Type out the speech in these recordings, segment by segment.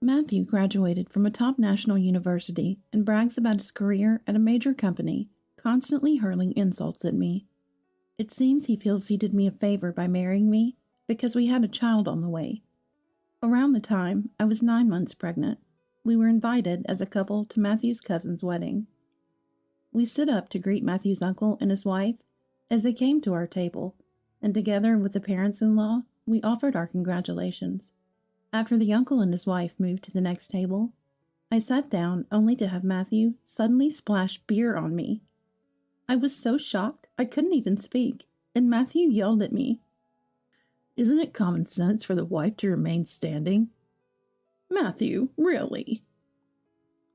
Matthew graduated from a top national university and brags about his career at a major company, constantly hurling insults at me. It seems he feels he did me a favor by marrying me because we had a child on the way. Around the time I was 9 months pregnant, we were invited as a couple to Matthew's cousin's wedding. We stood up to greet Matthew's uncle and his wife as they came to our table, and together with the parents-in-law, we offered our congratulations. After the uncle and his wife moved to the next table, I sat down only to have Matthew suddenly splash beer on me. I was so shocked I couldn't even speak, and Matthew yelled at me. "Isn't it common sense for the wife to remain standing?" "Matthew, really?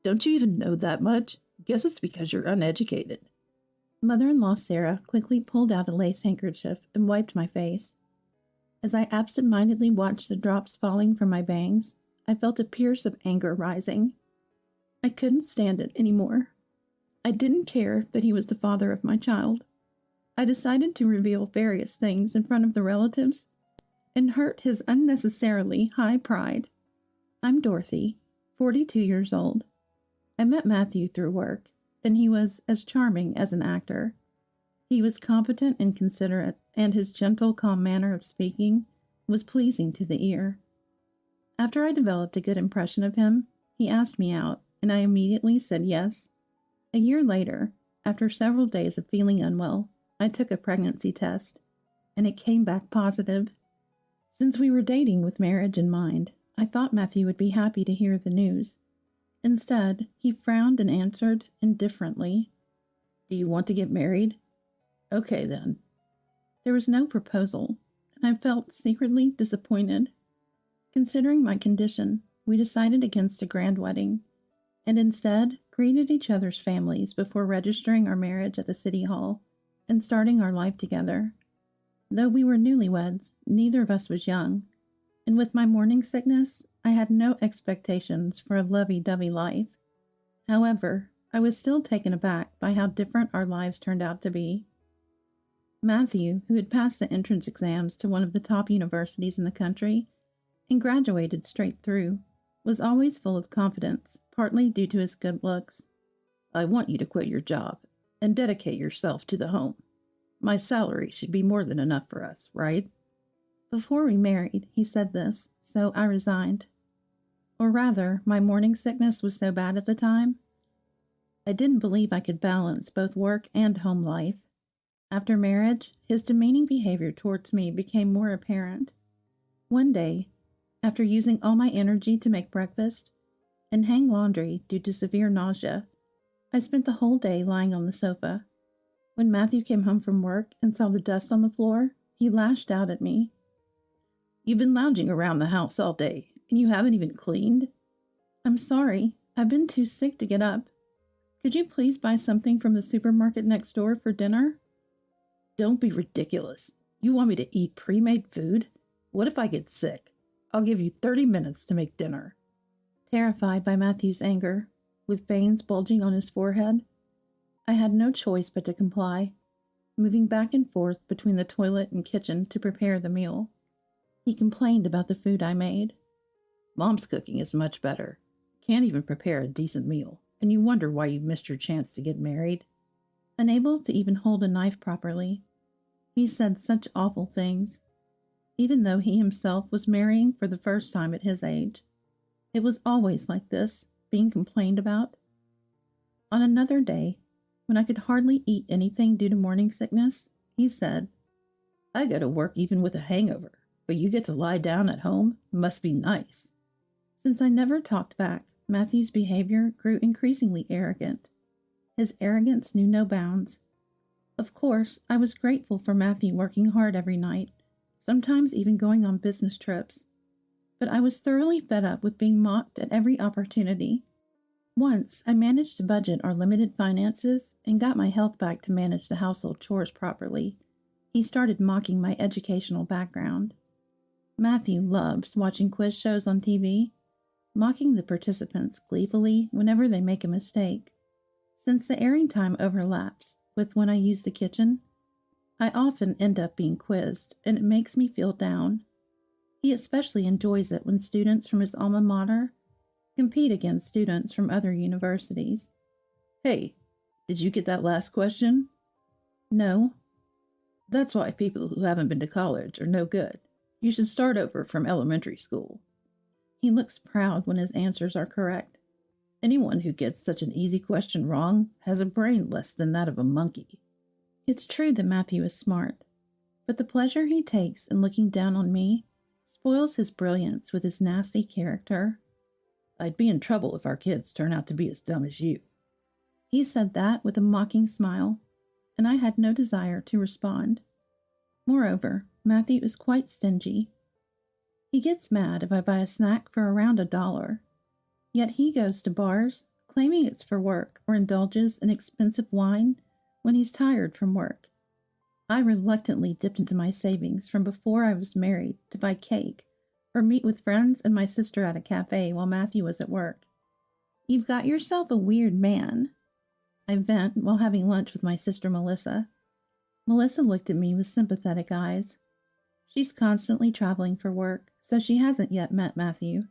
Don't you even know that much? Guess it's because you're uneducated." Mother-in-law Sarah quickly pulled out a lace handkerchief and wiped my face. As I absent-mindedly watched the drops falling from my bangs, I felt a pierce of anger rising. I couldn't stand it anymore. I didn't care that he was the father of my child. I decided to reveal various things in front of the relatives and hurt his unnecessarily high pride. I'm Dorothy, 42 years old. I met Matthew through work, and he was as charming as an actor. He was competent and considerate, and his gentle, calm manner of speaking was pleasing to the ear. After I developed a good impression of him, he asked me out, and I immediately said yes. A year later, after several days of feeling unwell, I took a pregnancy test, and it came back positive. Since we were dating with marriage in mind, I thought Matthew would be happy to hear the news. Instead, he frowned and answered indifferently, "Do you want to get married?" "Okay, then." There was no proposal, and I felt secretly disappointed. Considering my condition, we decided against a grand wedding, and instead greeted each other's families before registering our marriage at the city hall and starting our life together. Though we were newlyweds, neither of us was young, and with my morning sickness, I had no expectations for a lovey-dovey life. However, I was still taken aback by how different our lives turned out to be. Matthew, who had passed the entrance exams to one of the top universities in the country and graduated straight through, was always full of confidence, partly due to his good looks. "I want you to quit your job and dedicate yourself to the home. My salary should be more than enough for us, right?" Before we married, he said this, so I resigned. Or rather, my morning sickness was so bad at the time, I didn't believe I could balance both work and home life. After marriage, his demeaning behavior towards me became more apparent. One day, after using all my energy to make breakfast and hang laundry due to severe nausea, I spent the whole day lying on the sofa. When Matthew came home from work and saw the dust on the floor, he lashed out at me. "You've been lounging around the house all day, and you haven't even cleaned?" "I'm sorry. I've been too sick to get up. Could you please buy something from the supermarket next door for dinner?" "Don't be ridiculous. You want me to eat pre-made food? What if I get sick? I'll give you 30 minutes to make dinner." Terrified by Matthew's anger, with veins bulging on his forehead, I had no choice but to comply, moving back and forth between the toilet and kitchen to prepare the meal. He complained about the food I made. "Mom's cooking is much better. Can't even prepare a decent meal, and you wonder why you missed your chance to get married." Unable to even hold a knife properly, he said such awful things, even though he himself was marrying for the first time at his age. It was always like this, being complained about. On another day, when I could hardly eat anything due to morning sickness, he said, "I go to work even with a hangover, but you get to lie down at home? Must be nice." Since I never talked back, Matthew's behavior grew increasingly arrogant. His arrogance knew no bounds. Of course, I was grateful for Matthew working hard every night, sometimes even going on business trips. But I was thoroughly fed up with being mocked at every opportunity. Once, I managed to budget our limited finances and got my health back to manage the household chores properly. He started mocking my educational background. Matthew loves watching quiz shows on TV, mocking the participants gleefully whenever they make a mistake. Since the airing time overlaps with when I use the kitchen, I often end up being quizzed, and it makes me feel down. He especially enjoys it when students from his alma mater compete against students from other universities. Hey, did you get that last question? No. That's why people who haven't been to college are no good. You should start over from elementary school. He looks proud when his answers are correct. Anyone who gets such an easy question wrong has a brain less than that of a monkey. It's true that Matthew is smart, but the pleasure he takes in looking down on me spoils his brilliance with his nasty character. I'd be in trouble if our kids turn out to be as dumb as you. He said that with a mocking smile, and I had no desire to respond. Moreover, Matthew is quite stingy. He gets mad if I buy a snack for around $1, yet he goes to bars, claiming it's for work, or indulges in expensive wine when he's tired from work. I reluctantly dipped into my savings from before I was married to buy cake or meet with friends and my sister at a cafe while Matthew was at work. You've got yourself a weird man. I vent while having lunch with my sister Melissa. Melissa looked at me with sympathetic eyes. She's constantly traveling for work, so she hasn't yet met Matthew.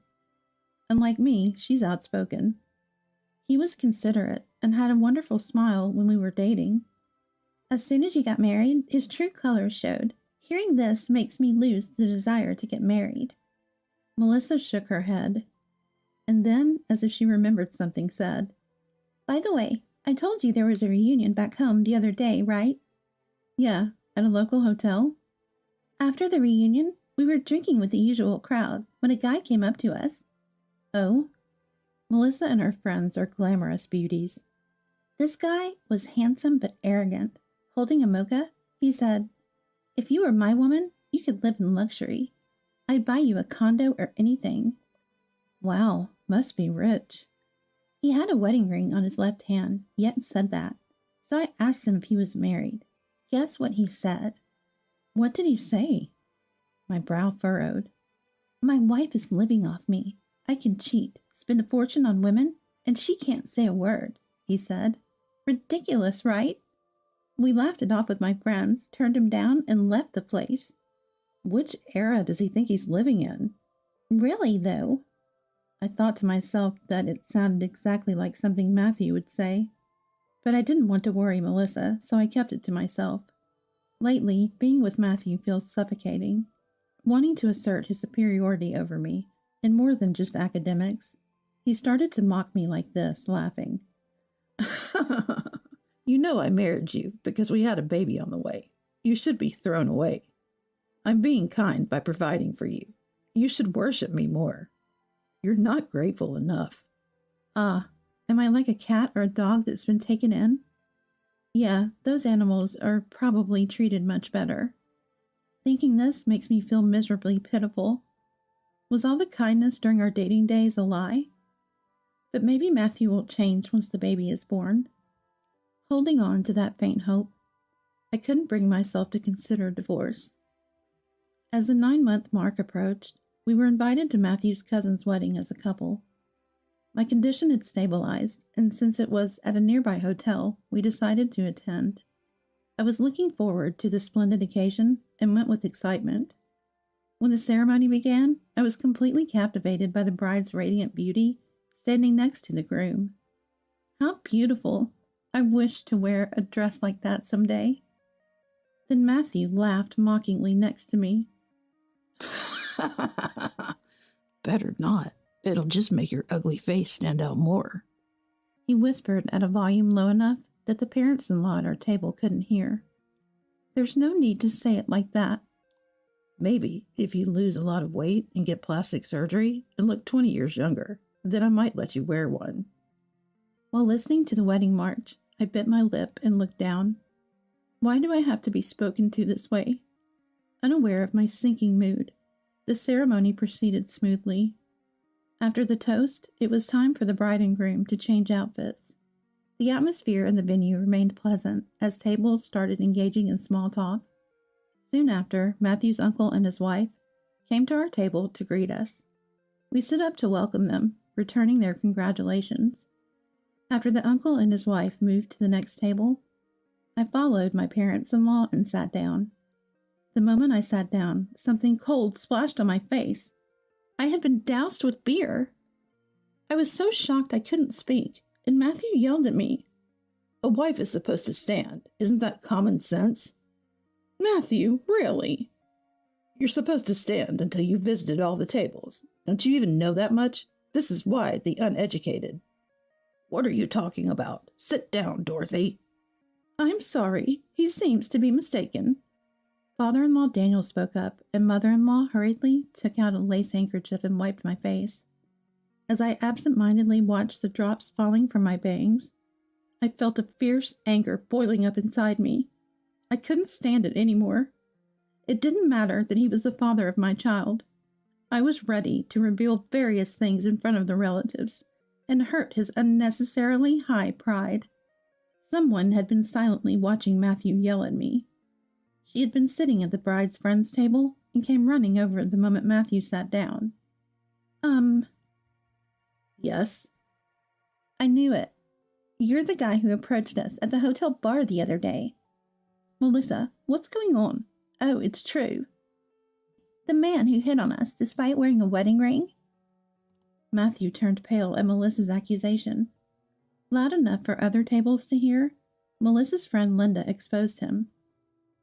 Unlike me, she's outspoken. He was considerate and had a wonderful smile when we were dating. As soon as you got married, his true colors showed. Hearing this makes me lose the desire to get married. Melissa shook her head, and then, as if she remembered something, said, By the way, I told you there was a reunion back home the other day, right? Yeah, at a local hotel. After the reunion, we were drinking with the usual crowd when a guy came up to us. Oh? Melissa and her friends are glamorous beauties. This guy was handsome but arrogant. Holding a mocha, he said, If you were my woman, you could live in luxury. I'd buy you a condo or anything. Wow, must be rich. He had a wedding ring on his left hand, yet said that. So I asked him if he was married. Guess what he said? What did he say? My brow furrowed. My wife is living off me. I can cheat, spend a fortune on women, and she can't say a word, he said. Ridiculous, right? We laughed it off with my friends, turned him down, and left the place. Which era does he think he's living in? Really, though? I thought to myself that it sounded exactly like something Matthew would say. But I didn't want to worry Melissa, so I kept it to myself. Lately, being with Matthew feels suffocating. Wanting to assert his superiority over me, in more than just academics, he started to mock me like this, laughing. You know I married you because we had a baby on the way. You should be thrown away. I'm being kind by providing for you. You should worship me more. You're not grateful enough. Ah, am I like a cat or a dog that's been taken in? Yeah, those animals are probably treated much better. Thinking this makes me feel miserably pitiful. Was all the kindness during our dating days a lie? But maybe Matthew will change once the baby is born. Holding on to that faint hope, I couldn't bring myself to consider divorce. As the 9-month mark approached, we were invited to Matthew's cousin's wedding as a couple. My condition had stabilized, and since it was at a nearby hotel, we decided to attend. I was looking forward to this splendid occasion and went with excitement. When the ceremony began, I was completely captivated by the bride's radiant beauty standing next to the groom. How beautiful! I wished to wear a dress like that someday. Then Matthew laughed mockingly next to me. Better not. It'll just make your ugly face stand out more. He whispered at a volume low enough that the parents-in-law at our table couldn't hear. There's no need to say it like that. Maybe if you lose a lot of weight and get plastic surgery and look 20 years younger, then I might let you wear one. While listening to the wedding march, I bit my lip and looked down. Why do I have to be spoken to this way? Unaware of my sinking mood, the ceremony proceeded smoothly. After the toast, it was time for the bride and groom to change outfits. The atmosphere in the venue remained pleasant as tables started engaging in small talk. Soon after, Matthew's uncle and his wife came to our table to greet us. We stood up to welcome them, returning their congratulations. After the uncle and his wife moved to the next table, I followed my parents-in-law and sat down. The moment I sat down, something cold splashed on my face. I had been doused with beer. I was so shocked I couldn't speak, and Matthew yelled at me. A wife is supposed to stand. Isn't that common sense? Matthew, really? You're supposed to stand until you've visited all the tables. Don't you even know that much? This is why the uneducated. What are you talking about? Sit down, Dorothy. I'm sorry. He seems to be mistaken. Father-in-law Daniel spoke up, and mother-in-law hurriedly took out a lace handkerchief and wiped my face. As I absent-mindedly watched the drops falling from my bangs, I felt a fierce anger boiling up inside me. I couldn't stand it anymore. It didn't matter that he was the father of my child. I was ready to reveal various things in front of the relatives and hurt his unnecessarily high pride. Someone had been silently watching Matthew yell at me. She had been sitting at the bride's friend's table and came running over the moment Matthew sat down. Yes? I knew it. You're the guy who approached us at the hotel bar the other day. Melissa, what's going on? Oh, it's true. The man who hit on us despite wearing a wedding ring? Matthew turned pale at Melissa's accusation. Loud enough for other tables to hear, Melissa's friend Linda exposed him.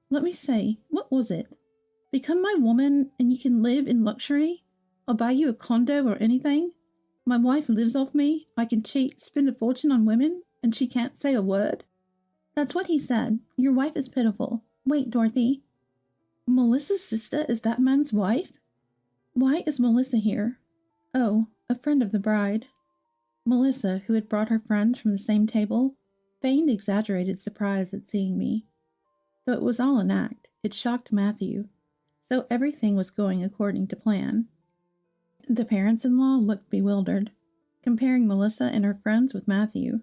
Let me say, what was it? Become my woman and you can live in luxury? I'll buy you a condo or anything? My wife lives off me, I can cheat, spend a fortune on women, and she can't say a word? That's what he said. Your wife is pitiful. Wait, Dorothy. Melissa's sister is that man's wife? Why is Melissa here? Oh, a friend of the bride. Melissa, who had brought her friends from the same table, feigned exaggerated surprise at seeing me. Though it was all an act, it shocked Matthew, so everything was going according to plan. The parents-in-law looked bewildered, comparing Melissa and her friends with Matthew.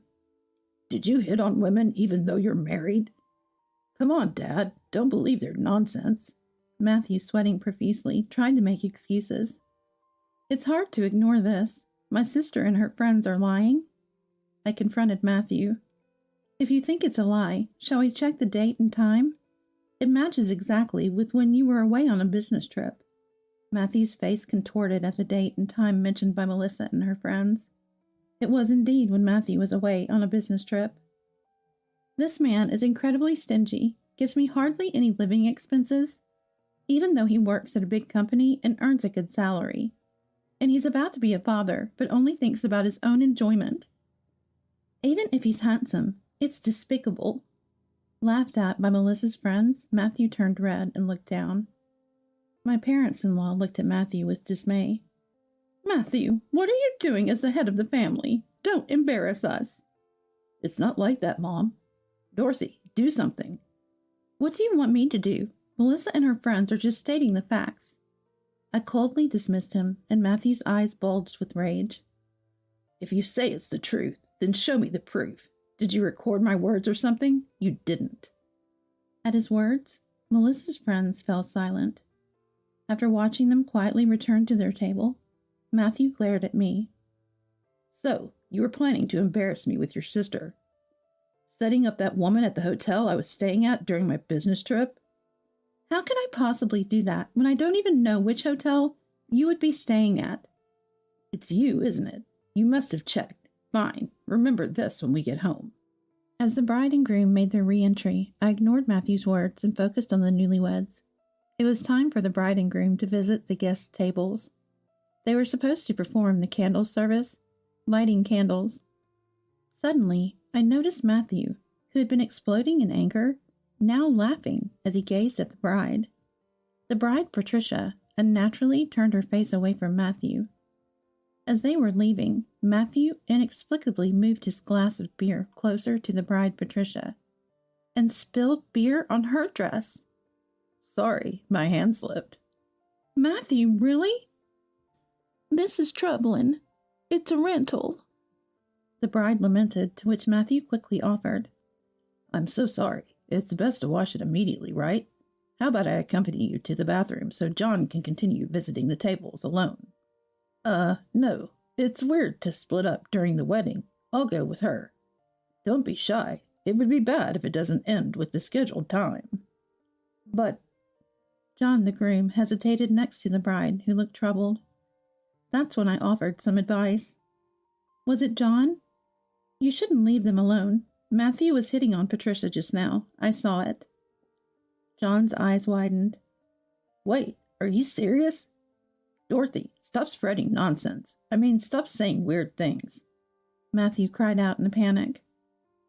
Did you hit on women even though you're married? Come on, Dad, don't believe their nonsense. Matthew, sweating profusely, tried to make excuses. It's hard to ignore this. My sister and her friends are lying. I confronted Matthew. If you think it's a lie, shall we check the date and time? It matches exactly with when you were away on a business trip. Matthew's face contorted at the date and time mentioned by Melissa and her friends. It was indeed when Matthew was away on a business trip. This man is incredibly stingy, gives me hardly any living expenses, even though he works at a big company and earns a good salary. And he's about to be a father, but only thinks about his own enjoyment. Even if he's handsome, it's despicable. Laughed at by Melissa's friends, Matthew turned red and looked down. My parents-in-law looked at Matthew with dismay. Matthew, what are you doing as the head of the family? Don't embarrass us. It's not like that, Mom. Dorothy, do something. What do you want me to do? Melissa and her friends are just stating the facts. I coldly dismissed him, and Matthew's eyes bulged with rage. If you say it's the truth, then show me the proof. Did you record my words or something? You didn't. At his words, Melissa's friends fell silent. After watching them quietly return to their table, Matthew glared at me. So, you were planning to embarrass me with your sister? Setting up that woman at the hotel I was staying at during my business trip? How can I possibly do that when I don't even know which hotel you would be staying at? It's you, isn't it? You must have checked. Fine. Remember this when we get home. As the bride and groom made their re-entry, I ignored Matthew's words and focused on the newlyweds. It was time for the bride and groom to visit the guest tables. They were supposed to perform the candle service, lighting candles. Suddenly, I noticed Matthew, who had been exploding in anger, now laughing as he gazed at the bride. The bride, Patricia, unnaturally turned her face away from Matthew. As they were leaving, Matthew inexplicably moved his glass of beer closer to the bride, Patricia, and spilled beer on her dress. Sorry, my hand slipped. Matthew, really? This is troubling. It's a rental. The bride lamented, to which Matthew quickly offered. I'm so sorry. It's best to wash it immediately, right? How about I accompany you to the bathroom so John can continue visiting the tables alone? No. It's weird to split up during the wedding. I'll go with her. Don't be shy. It would be bad if it doesn't end with the scheduled time. But John, the groom, hesitated next to the bride, who looked troubled. That's when I offered some advice. Was it John? You shouldn't leave them alone. Matthew was hitting on Patricia just now. I saw it. John's eyes widened. Wait, are you serious? Dorothy, stop spreading nonsense. Stop saying weird things. Matthew cried out in a panic.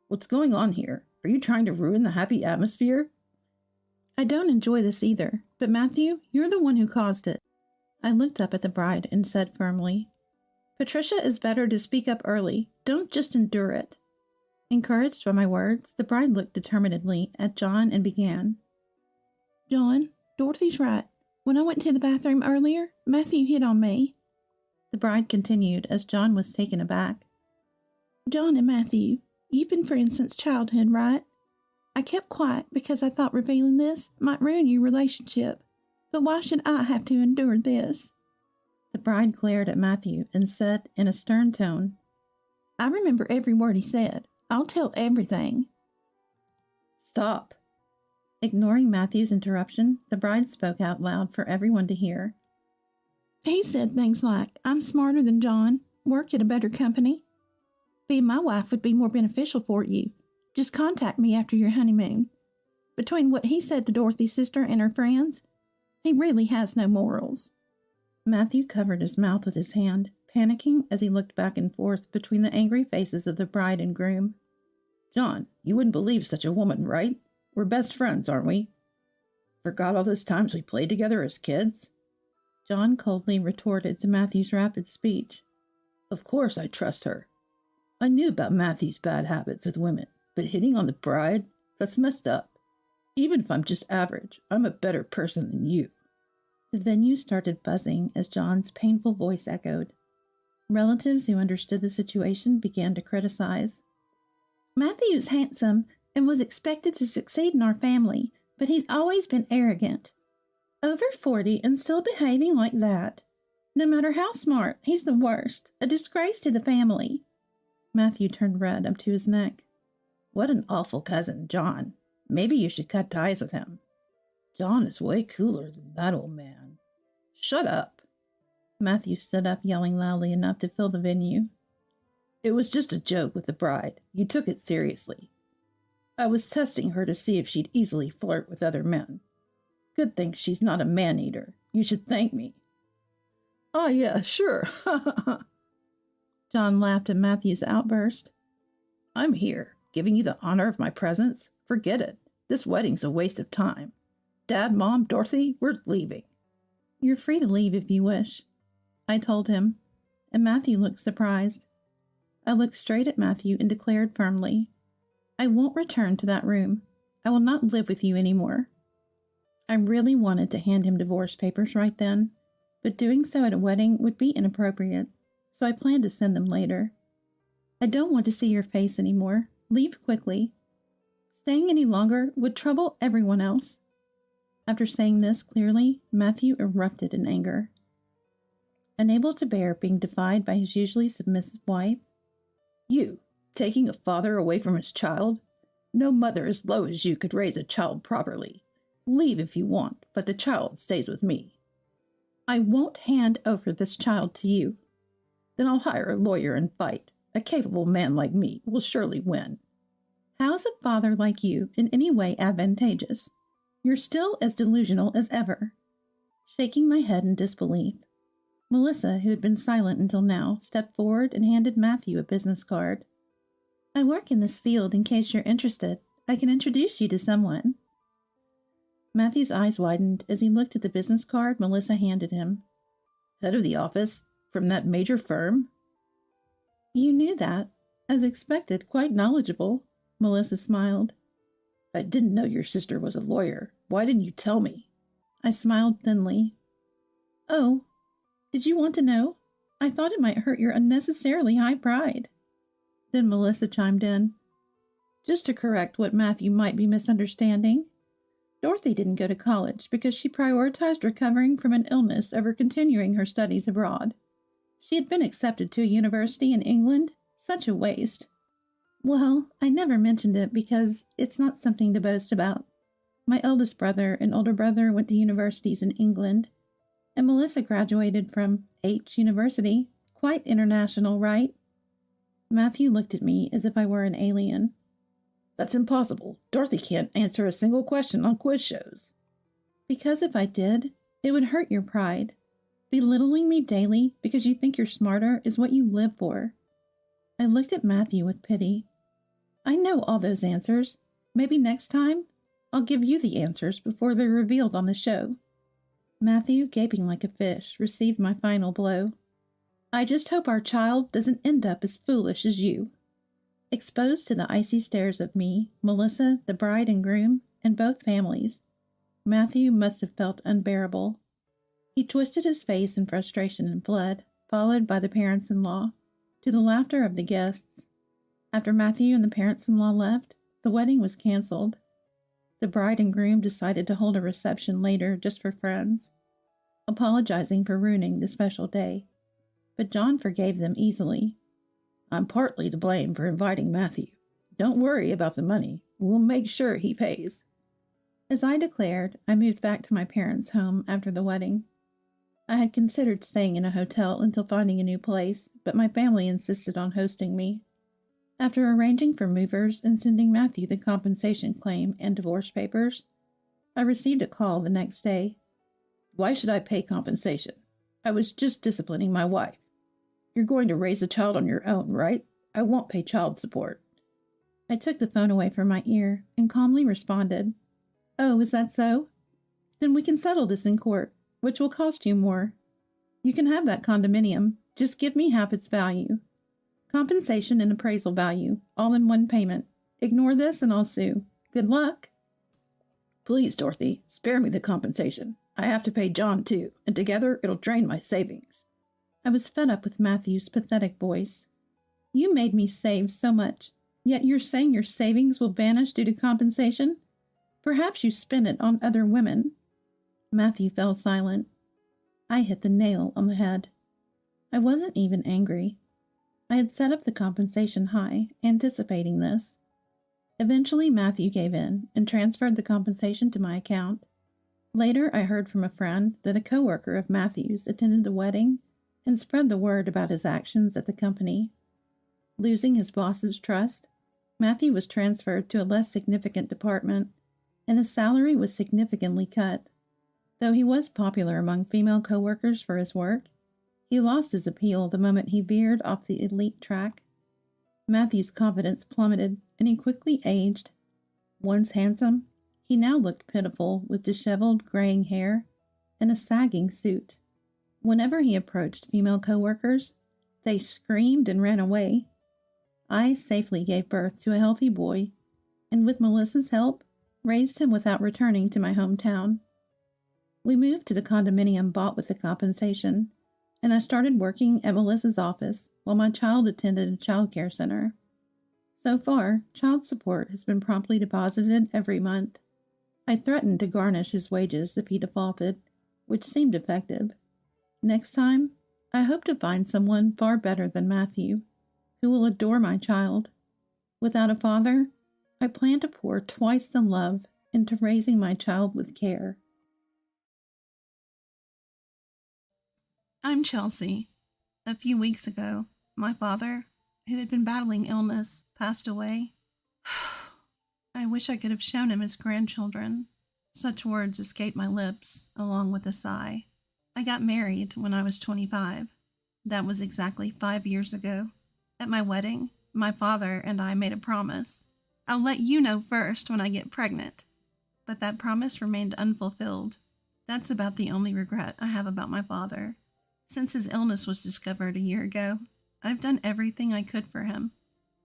What's going on here? Are you trying to ruin the happy atmosphere? I don't enjoy this either, but Matthew, you're the one who caused it. I looked up at the bride and said firmly, Patricia is better to speak up early. Don't just endure it. Encouraged by my words, the bride looked determinedly at John and began. John, Dorothy's right. When I went to the bathroom earlier, Matthew hit on me. The bride continued as John was taken aback. John and Matthew, you've been friends since childhood, right? I kept quiet because I thought revealing this might ruin your relationship. But why should I have to endure this? The bride glared at Matthew and said in a stern tone, I remember every word he said. I'll tell everything. Stop. Ignoring Matthew's interruption, the bride spoke out loud for everyone to hear. He said things like, I'm smarter than John, work at a better company. Being my wife would be more beneficial for you. Just contact me after your honeymoon. Between what he said to Dorothy's sister and her friends, he really has no morals. Matthew covered his mouth with his hand, panicking as he looked back and forth between the angry faces of the bride and groom. John, you wouldn't believe such a woman, right? We're best friends, aren't we? Forgot all those times we played together as kids? John coldly retorted to Matthew's rapid speech. Of course I trust her. I knew about Matthew's bad habits with women, but hitting on the bride? That's messed up. Even if I'm just average, I'm a better person than you. The venue started buzzing as John's painful voice echoed. Relatives who understood the situation began to criticize. Matthew's handsome and was expected to succeed in our family, but he's always been arrogant. Over 40 and still behaving like that. No matter how smart, he's the worst, a disgrace to the family. Matthew turned red up to his neck. What an awful cousin, John. Maybe you should cut ties with him. John is way cooler than that old man. Shut up. Matthew stood up, yelling loudly enough to fill the venue. It was just a joke with the bride. You took it seriously. I was testing her to see if she'd easily flirt with other men. Good thing she's not a man-eater. You should thank me. Oh, yeah, sure. John laughed at Matthew's outburst. I'm here, giving you the honor of my presence. Forget it. This wedding's a waste of time. Dad, Mom, Dorothy, we're leaving. You're free to leave if you wish, I told him, and Matthew looked surprised. I looked straight at Matthew and declared firmly, I won't return to that room. I will not live with you anymore. I really wanted to hand him divorce papers right then, but doing so at a wedding would be inappropriate, so I planned to send them later. I don't want to see your face anymore. Leave quickly. Staying any longer would trouble everyone else. After saying this clearly, Matthew erupted in anger. Unable to bear being defied by his usually submissive wife, You, taking a father away from his child? No mother as low as you could raise a child properly. Leave if you want, but the child stays with me. I won't hand over this child to you. Then I'll hire a lawyer and fight. A capable man like me will surely win. How's a father like you in any way advantageous? You're still as delusional as ever. Shaking my head in disbelief, Melissa, who had been silent until now, stepped forward and handed Matthew a business card. I work in this field in case you're interested. I can introduce you to someone. Matthew's eyes widened as he looked at the business card Melissa handed him. Head of the office? From that major firm? You knew that. As expected, quite knowledgeable. Melissa smiled. I didn't know your sister was a lawyer. Why didn't you tell me? I smiled thinly. Oh, did you want to know? I thought it might hurt your unnecessarily high pride. Then Melissa chimed in. Just to correct what Matthew might be misunderstanding, Dorothy didn't go to college because she prioritized recovering from an illness over continuing her studies abroad. She had been accepted to a university in England. Such a waste. Well, I never mentioned it because it's not something to boast about. My eldest brother and older brother went to universities in England, and Melissa graduated from H University. Quite international, right? Matthew looked at me as if I were an alien. That's impossible. Dorothy can't answer a single question on quiz shows. Because if I did, it would hurt your pride. Belittling me daily because you think you're smarter is what you live for. I looked at Matthew with pity. I know all those answers. Maybe next time, I'll give you the answers before they're revealed on the show. Matthew, gaping like a fish, received my final blow. I just hope our child doesn't end up as foolish as you. Exposed to the icy stares of me, Melissa, the bride and groom, and both families, Matthew must have felt unbearable. He twisted his face in frustration and fled, followed by the parents-in-law, to the laughter of the guests. After Matthew and the parents-in-law left, the wedding was canceled. The bride and groom decided to hold a reception later just for friends, apologizing for ruining the special day. But John forgave them easily. I'm partly to blame for inviting Matthew. Don't worry about the money. We'll make sure he pays. As I declared, I moved back to my parents' home after the wedding. I had considered staying in a hotel until finding a new place, but my family insisted on hosting me. After arranging for movers and sending Matthew the compensation claim and divorce papers, I received a call the next day. Why should I pay compensation? I was just disciplining my wife. You're going to raise a child on your own, right? I won't pay child support. I took the phone away from my ear and calmly responded, Oh, is that so? Then we can settle this in court, which will cost you more. You can have that condominium. Just give me half its value. Compensation and appraisal value, all in one payment. Ignore this and I'll sue. Good luck. Please, Dorothy, spare me the compensation. I have to pay John too, and together it'll drain my savings. I was fed up with Matthew's pathetic voice. You made me save so much, yet you're saying your savings will vanish due to compensation? Perhaps you spent it on other women. Matthew fell silent. I hit the nail on the head. I wasn't even angry. I had set up the compensation high, anticipating this. Eventually, Matthew gave in and transferred the compensation to my account. Later, I heard from a friend that a coworker of Matthew's attended the wedding and spread the word about his actions at the company. Losing his boss's trust, Matthew was transferred to a less significant department, and his salary was significantly cut. Though he was popular among female coworkers for his work, he lost his appeal the moment he veered off the elite track. Matthew's confidence plummeted, and he quickly aged. Once handsome, he now looked pitiful with disheveled, graying hair and a sagging suit. Whenever he approached female coworkers, they screamed and ran away. I safely gave birth to a healthy boy, and with Melissa's help, raised him without returning to my hometown. We moved to the condominium bought with the compensation, and I started working at Melissa's office while my child attended a child care center. So far, child support has been promptly deposited every month. I threatened to garnish his wages if he defaulted, which seemed effective. Next time, I hope to find someone far better than Matthew, who will adore my child. Without a father, I plan to pour twice the love into raising my child with care. I'm Chelsea. A few weeks ago, my father, who had been battling illness, passed away. I wish I could have shown him his grandchildren. Such words escaped my lips, along with a sigh. I got married when I was 25. That was exactly 5 years ago. At my wedding, my father and I made a promise. I'll let you know first when I get pregnant. But that promise remained unfulfilled. That's about the only regret I have about my father. Since his illness was discovered a year ago, I've done everything I could for him.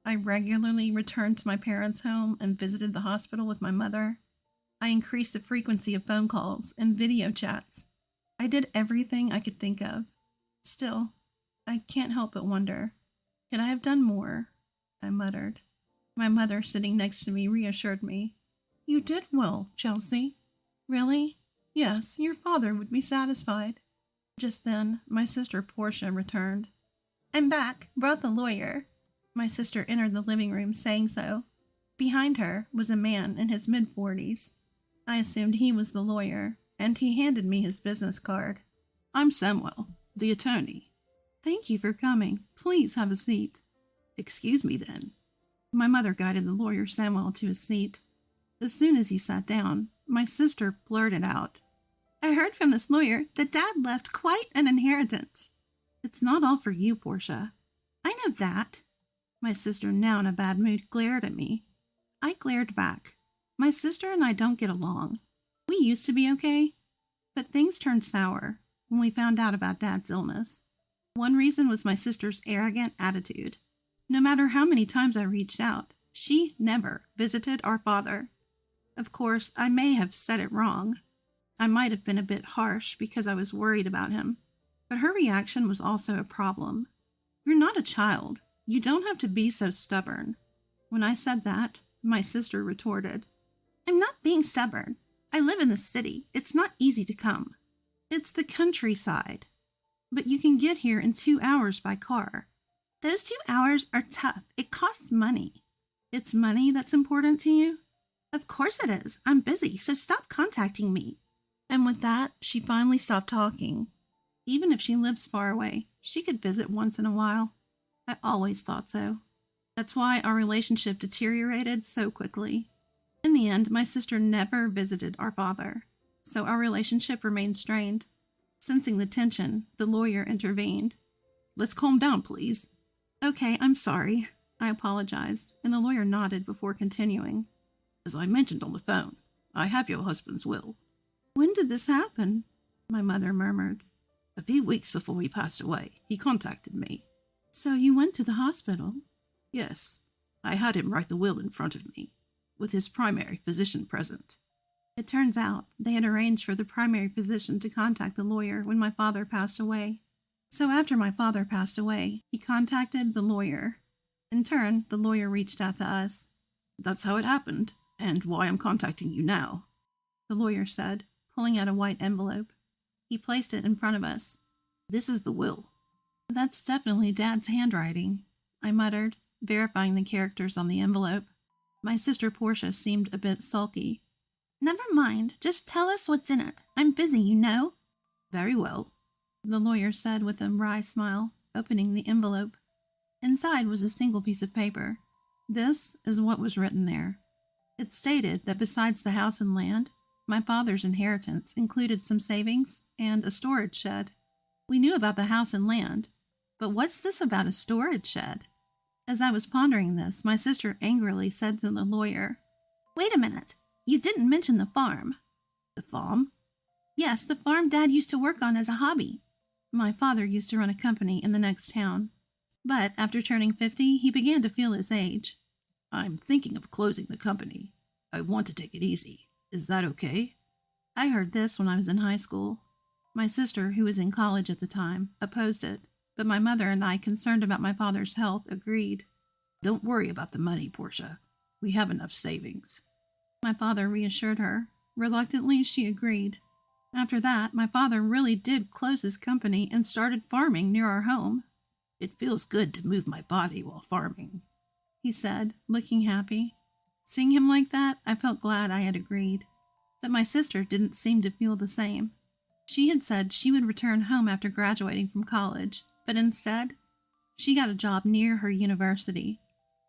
I regularly returned to my parents' home and visited the hospital with my mother. I increased the frequency of phone calls and video chats. I did everything I could think of. Still, I can't help but wonder, could I have done more? I muttered. My mother, sitting next to me, reassured me. You did well, Chelsea. Really? Yes, your father would be satisfied. Just then, my sister Portia returned. I'm back, brought the lawyer. My sister entered the living room saying so. Behind her was a man in his mid-40s. I assumed he was the lawyer, and he handed me his business card. I'm Samuel, the attorney. Thank you for coming. Please have a seat. Excuse me, then. My mother guided the lawyer Samuel to his seat. As soon as he sat down, my sister blurted out, I heard from this lawyer that Dad left quite an inheritance. It's not all for you, Portia. I know that. My sister, now in a bad mood, glared at me. I glared back. My sister and I don't get along. We used to be okay, but things turned sour when we found out about Dad's illness. One reason was my sister's arrogant attitude. No matter how many times I reached out, she never visited our father. Of course, I may have said it wrong. I might have been a bit harsh because I was worried about him, but her reaction was also a problem. You're not a child. You don't have to be so stubborn. When I said that, my sister retorted, I'm not being stubborn. I live in the city. It's not easy to come. It's the countryside. But you can get here in 2 hours by car. Those 2 hours are tough. It costs money. It's money that's important to you? Of course it is. I'm busy, so stop contacting me. And with that, she finally stopped talking. Even if she lives far away, she could visit once in a while. I always thought so. That's why our relationship deteriorated so quickly. In the end, my sister never visited our father, so our relationship remained strained. Sensing the tension, the lawyer intervened. Let's calm down, please. Okay, I'm sorry. I apologized, and the lawyer nodded before continuing. As I mentioned on the phone, I have your husband's will. When did this happen? My mother murmured. A few weeks before he passed away, he contacted me. So you went to the hospital? Yes. I had him write the will in front of me, with his primary physician present. It turns out they had arranged for the primary physician to contact the lawyer when my father passed away. So after my father passed away, he contacted the lawyer. In turn, the lawyer reached out to us. That's how it happened, and why I'm contacting you now, the lawyer said, pulling out a white envelope. He placed it in front of us. This is the will. That's definitely Dad's handwriting, I muttered, verifying the characters on the envelope. My sister Portia seemed a bit sulky. Never mind, just tell us what's in it. I'm busy, you know. Very well, the lawyer said with a wry smile, opening the envelope. Inside was a single piece of paper. This is what was written there. It stated that besides the house and land, my father's inheritance included some savings and a storage shed. We knew about the house and land, but what's this about a storage shed? As I was pondering this, my sister angrily said to the lawyer, Wait a minute, you didn't mention the farm. The farm? Yes, the farm Dad used to work on as a hobby. My father used to run a company in the next town. But after turning 50, he began to feel his age. I'm thinking of closing the company. I want to take it easy. Is that okay? I heard this when I was in high school. My sister, who was in college at the time, opposed it, but my mother and I, concerned about my father's health, agreed. Don't worry about the money, Portia. We have enough savings. My father reassured her. Reluctantly, she agreed. After that, my father really did close his company and started farming near our home. It feels good to move my body while farming, he said, looking happy. Seeing him like that, I felt glad I had agreed. But my sister didn't seem to feel the same. She had said she would return home after graduating from college, but instead, she got a job near her university.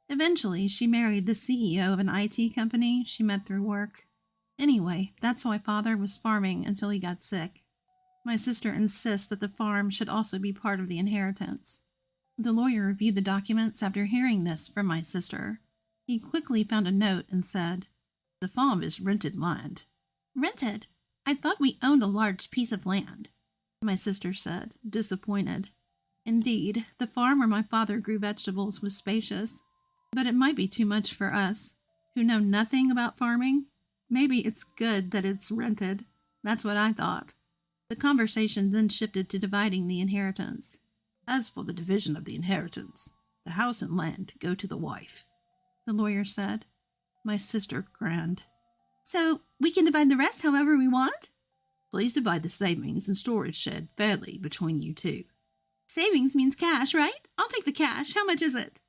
Eventually, she married the CEO of an IT company she met through work. Anyway, that's why Father was farming until he got sick. My sister insists that the farm should also be part of the inheritance. The lawyer reviewed the documents after hearing this from my sister. He quickly found a note and said, The farm is rented land. Rented? I thought we owned a large piece of land, my sister said, disappointed. Indeed, the farm where my father grew vegetables was spacious, but it might be too much for us, who know nothing about farming. Maybe it's good that it's rented. That's what I thought. The conversation then shifted to dividing the inheritance. As for the division of the inheritance, the house and land go to the wife, the lawyer said. My sister grinned. So we can divide the rest however we want? Please divide the savings and storage shed fairly between you two. Savings means cash, right? I'll take the cash. How much is it?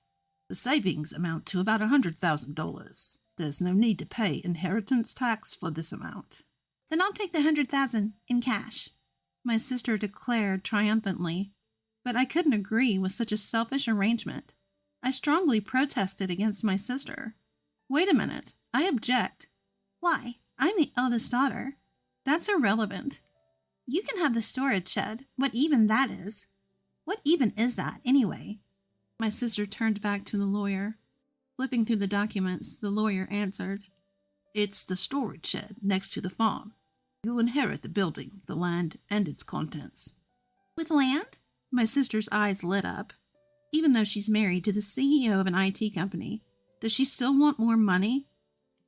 The savings amount to about $100,000. There's no need to pay inheritance tax for this amount. Then I'll take the $100,000 in cash, my sister declared triumphantly. But I couldn't agree with such a selfish arrangement. I strongly protested against my sister. Wait a minute, I object. Why? I'm the eldest daughter. That's irrelevant. You can have the storage shed, what even that is. What even is that, anyway? My sister turned back to the lawyer. Flipping through the documents, the lawyer answered, It's the storage shed next to the farm. You'll inherit the building, the land, and its contents. With land? My sister's eyes lit up. Even though she's married to the CEO of an IT company, does she still want more money?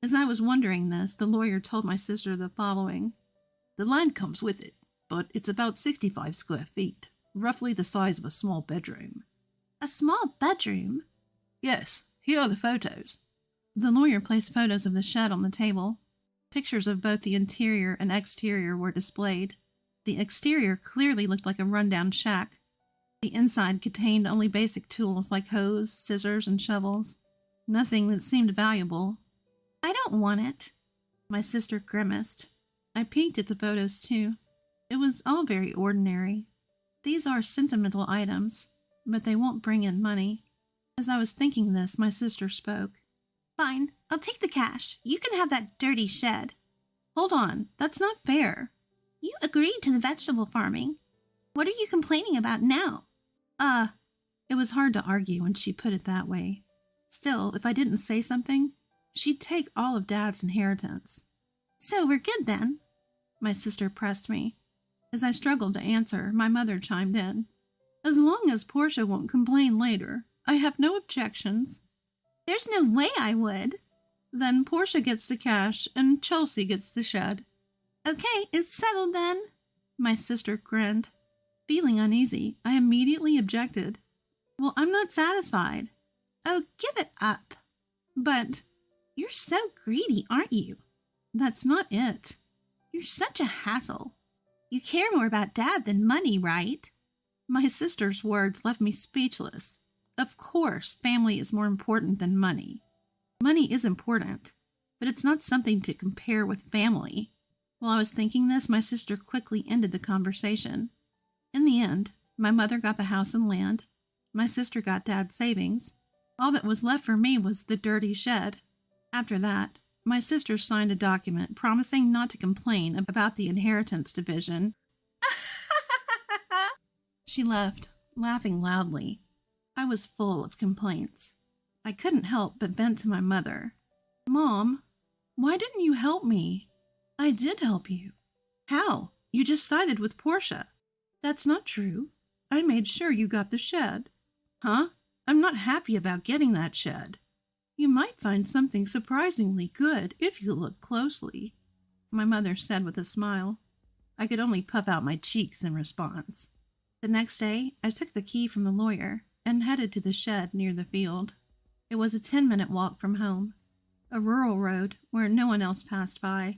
As I was wondering this, the lawyer told my sister the following. The land comes with it, but it's about 65 square feet, roughly the size of a small bedroom. A small bedroom? Yes, here are the photos. The lawyer placed photos of the shed on the table. Pictures of both the interior and exterior were displayed. The exterior clearly looked like a rundown shack. The inside contained only basic tools like hose, scissors, and shovels. Nothing that seemed valuable. I don't want it. My sister grimaced. I peeked at the photos too. It was all very ordinary. These are sentimental items, but they won't bring in money. As I was thinking this, my sister spoke. Fine, I'll take the cash. You can have that dirty shed. Hold on, that's not fair. You agreed to the vegetable farming. What are you complaining about now? It was hard to argue when she put it that way. Still, if I didn't say something, she'd take all of Dad's inheritance. So we're good then? My sister pressed me. As I struggled to answer, my mother chimed in. As long as Portia won't complain later, I have no objections. There's no way I would. Then Portia gets the cash and Chelsea gets the shed. Okay, it's settled then. My sister grinned. Feeling uneasy, I immediately objected. Well, I'm not satisfied. Oh, give it up. But you're so greedy, aren't you? That's not it. You're such a hassle. You care more about Dad than money, right? My sister's words left me speechless. Of course, family is more important than money. Money is important, but it's not something to compare with family. While I was thinking this, my sister quickly ended the conversation. In the end, my mother got the house and land. My sister got Dad's savings. All that was left for me was the dirty shed. After that, my sister signed a document promising not to complain about the inheritance division. She left, laughing loudly. I was full of complaints. I couldn't help but vent to my mother. Mom, why didn't you help me? I did help you. How? You just sided with Portia. That's not true. I made sure you got the shed. Huh? I'm not happy about getting that shed. You might find something surprisingly good if you look closely, my mother said with a smile. I could only puff out my cheeks in response. The next day, I took the key from the lawyer and headed to the shed near the field. It was a 10-minute walk from home, a rural road where no one else passed by.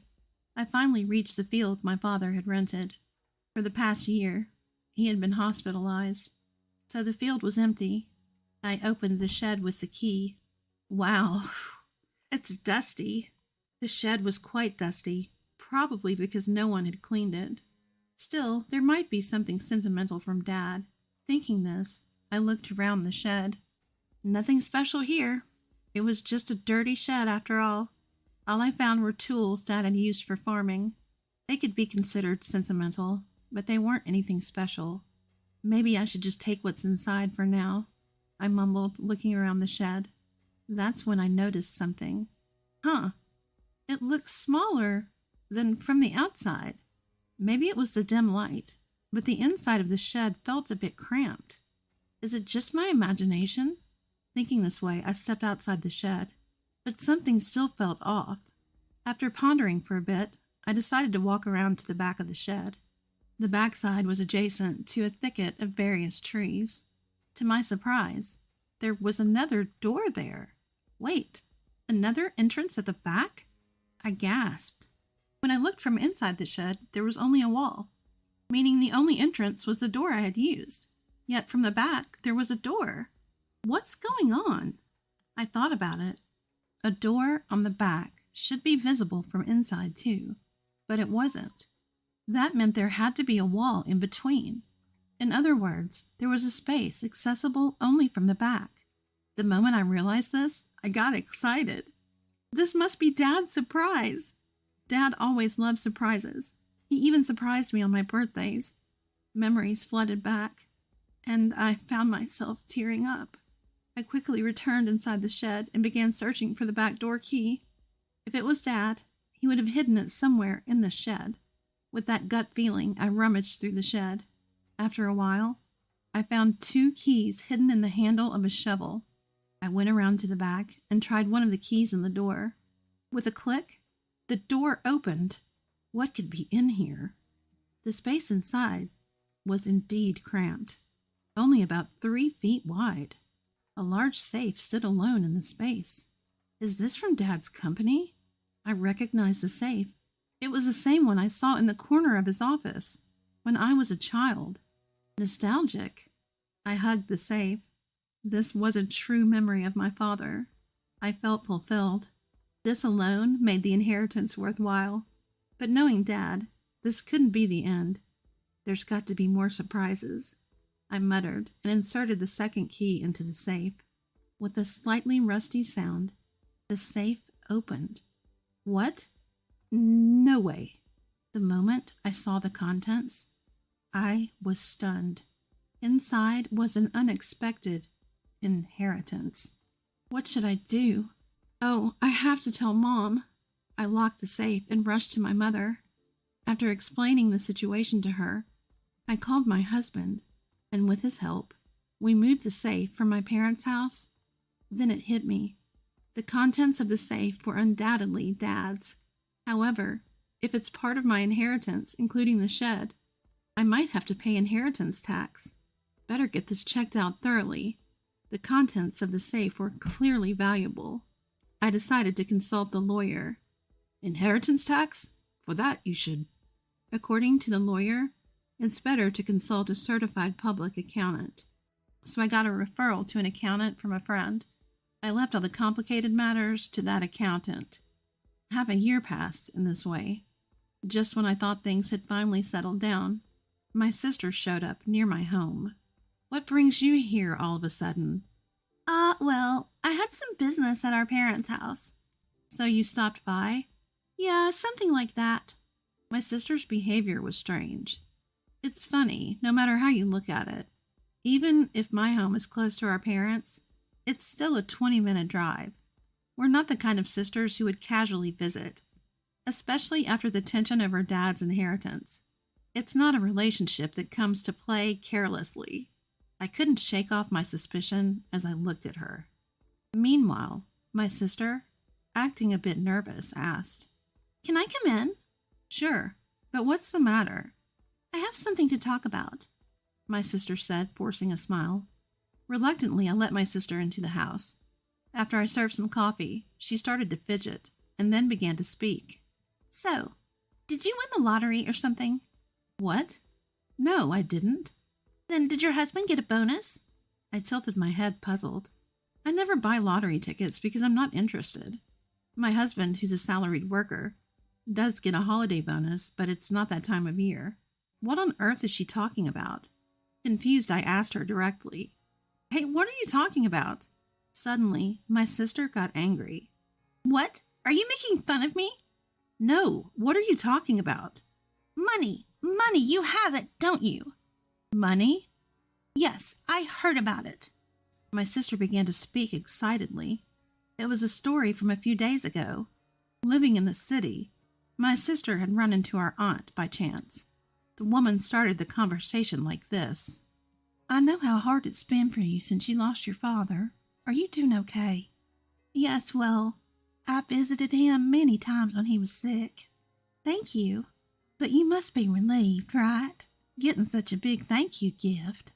I finally reached the field my father had rented. For the past year, he had been hospitalized, so the field was empty. I opened the shed with the key. Wow, it's dusty. The shed was quite dusty, probably because no one had cleaned it. Still, there might be something sentimental from Dad. Thinking this, I looked around the shed. Nothing special here. It was just a dirty shed after all. All I found were tools Dad had used for farming. They could be considered sentimental, but they weren't anything special. Maybe I should just take what's inside for now, I mumbled, looking around the shed. That's when I noticed something. It looks smaller than from the outside. Maybe it was the dim light, but the inside of the shed felt a bit cramped. Is it just my imagination? Thinking this way, I stepped outside the shed, but something still felt off. After pondering for a bit, I decided to walk around to the back of the shed. The backside was adjacent to a thicket of various trees. To my surprise, there was another door there. Wait, another entrance at the back? I gasped. When I looked from inside the shed, there was only a wall, meaning the only entrance was the door I had used. Yet from the back, there was a door. What's going on? I thought about it. A door on the back should be visible from inside too, but it wasn't. That meant there had to be a wall in between. In other words, there was a space accessible only from the back. The moment I realized this, I got excited. This must be Dad's surprise. Dad always loved surprises. He even surprised me on my birthdays. Memories flooded back, and I found myself tearing up. I quickly returned inside the shed and began searching for the back door key. If it was Dad, he would have hidden it somewhere in the shed. With that gut feeling, I rummaged through the shed. After a while, I found 2 keys hidden in the handle of a shovel. I went around to the back and tried one of the keys in the door. With a click, the door opened. What could be in here? The space inside was indeed cramped, only about 3 feet wide. A large safe stood alone in the space. Is this from Dad's company? I recognized the safe. It was the same one I saw in the corner of his office when I was a child. Nostalgic. I hugged the safe. This was a true memory of my father. I felt fulfilled. This alone made the inheritance worthwhile. But knowing Dad, this couldn't be the end. There's got to be more surprises. I muttered and inserted the second key into the safe. With a slightly rusty sound, the safe opened. What? No way. The moment I saw the contents, I was stunned. Inside was an unexpected inheritance. What should I do? Oh, I have to tell Mom. I locked the safe and rushed to my mother. After explaining the situation to her, I called my husband, and with his help, we moved the safe from my parents' house. Then it hit me. The contents of the safe were undoubtedly Dad's. However, if it's part of my inheritance, including the shed, I might have to pay inheritance tax. Better get this checked out thoroughly. The contents of the safe were clearly valuable. I decided to consult the lawyer. Inheritance tax? For that you should. According to the lawyer, it's better to consult a certified public accountant. So I got a referral to an accountant from a friend. I left all the complicated matters to that accountant. Half a year passed in this way. Just when I thought things had finally settled down, my sister showed up near my home. What brings you here all of a sudden? Well, I had some business at our parents' house. So you stopped by? Yeah, something like that. My sister's behavior was strange. It's funny, no matter how you look at it. Even if my home is close to our parents', it's still a 20-minute drive. We're not the kind of sisters who would casually visit, especially after the tension over Dad's inheritance. It's not a relationship that comes to play carelessly. I couldn't shake off my suspicion as I looked at her. Meanwhile, my sister, acting a bit nervous, asked, "Can I come in?" "Sure, but what's the matter?" "I have something to talk about," my sister said, forcing a smile. Reluctantly, I let my sister into the house. After I served some coffee, she started to fidget and then began to speak. "So, did you win the lottery or something?" "What? No, I didn't." "Then did your husband get a bonus?" I tilted my head, puzzled. I never buy lottery tickets because I'm not interested. My husband, who's a salaried worker, does get a holiday bonus, but it's not that time of year. What on earth is she talking about? Confused, I asked her directly. "Hey, what are you talking about?" Suddenly, my sister got angry. "What? Are you making fun of me?" "No, what are you talking about?" "Money! Money! You have it, don't you?" "Money?" "Yes, I heard about it." My sister began to speak excitedly. It was a story from a few days ago. Living in the city, my sister had run into our aunt by chance. The woman started the conversation like this. "I know how hard it's been for you since you lost your father. Are you doing okay?" "Yes, well, I visited him many times when he was sick." "Thank you. But you must be relieved, right? Getting such a big thank you gift."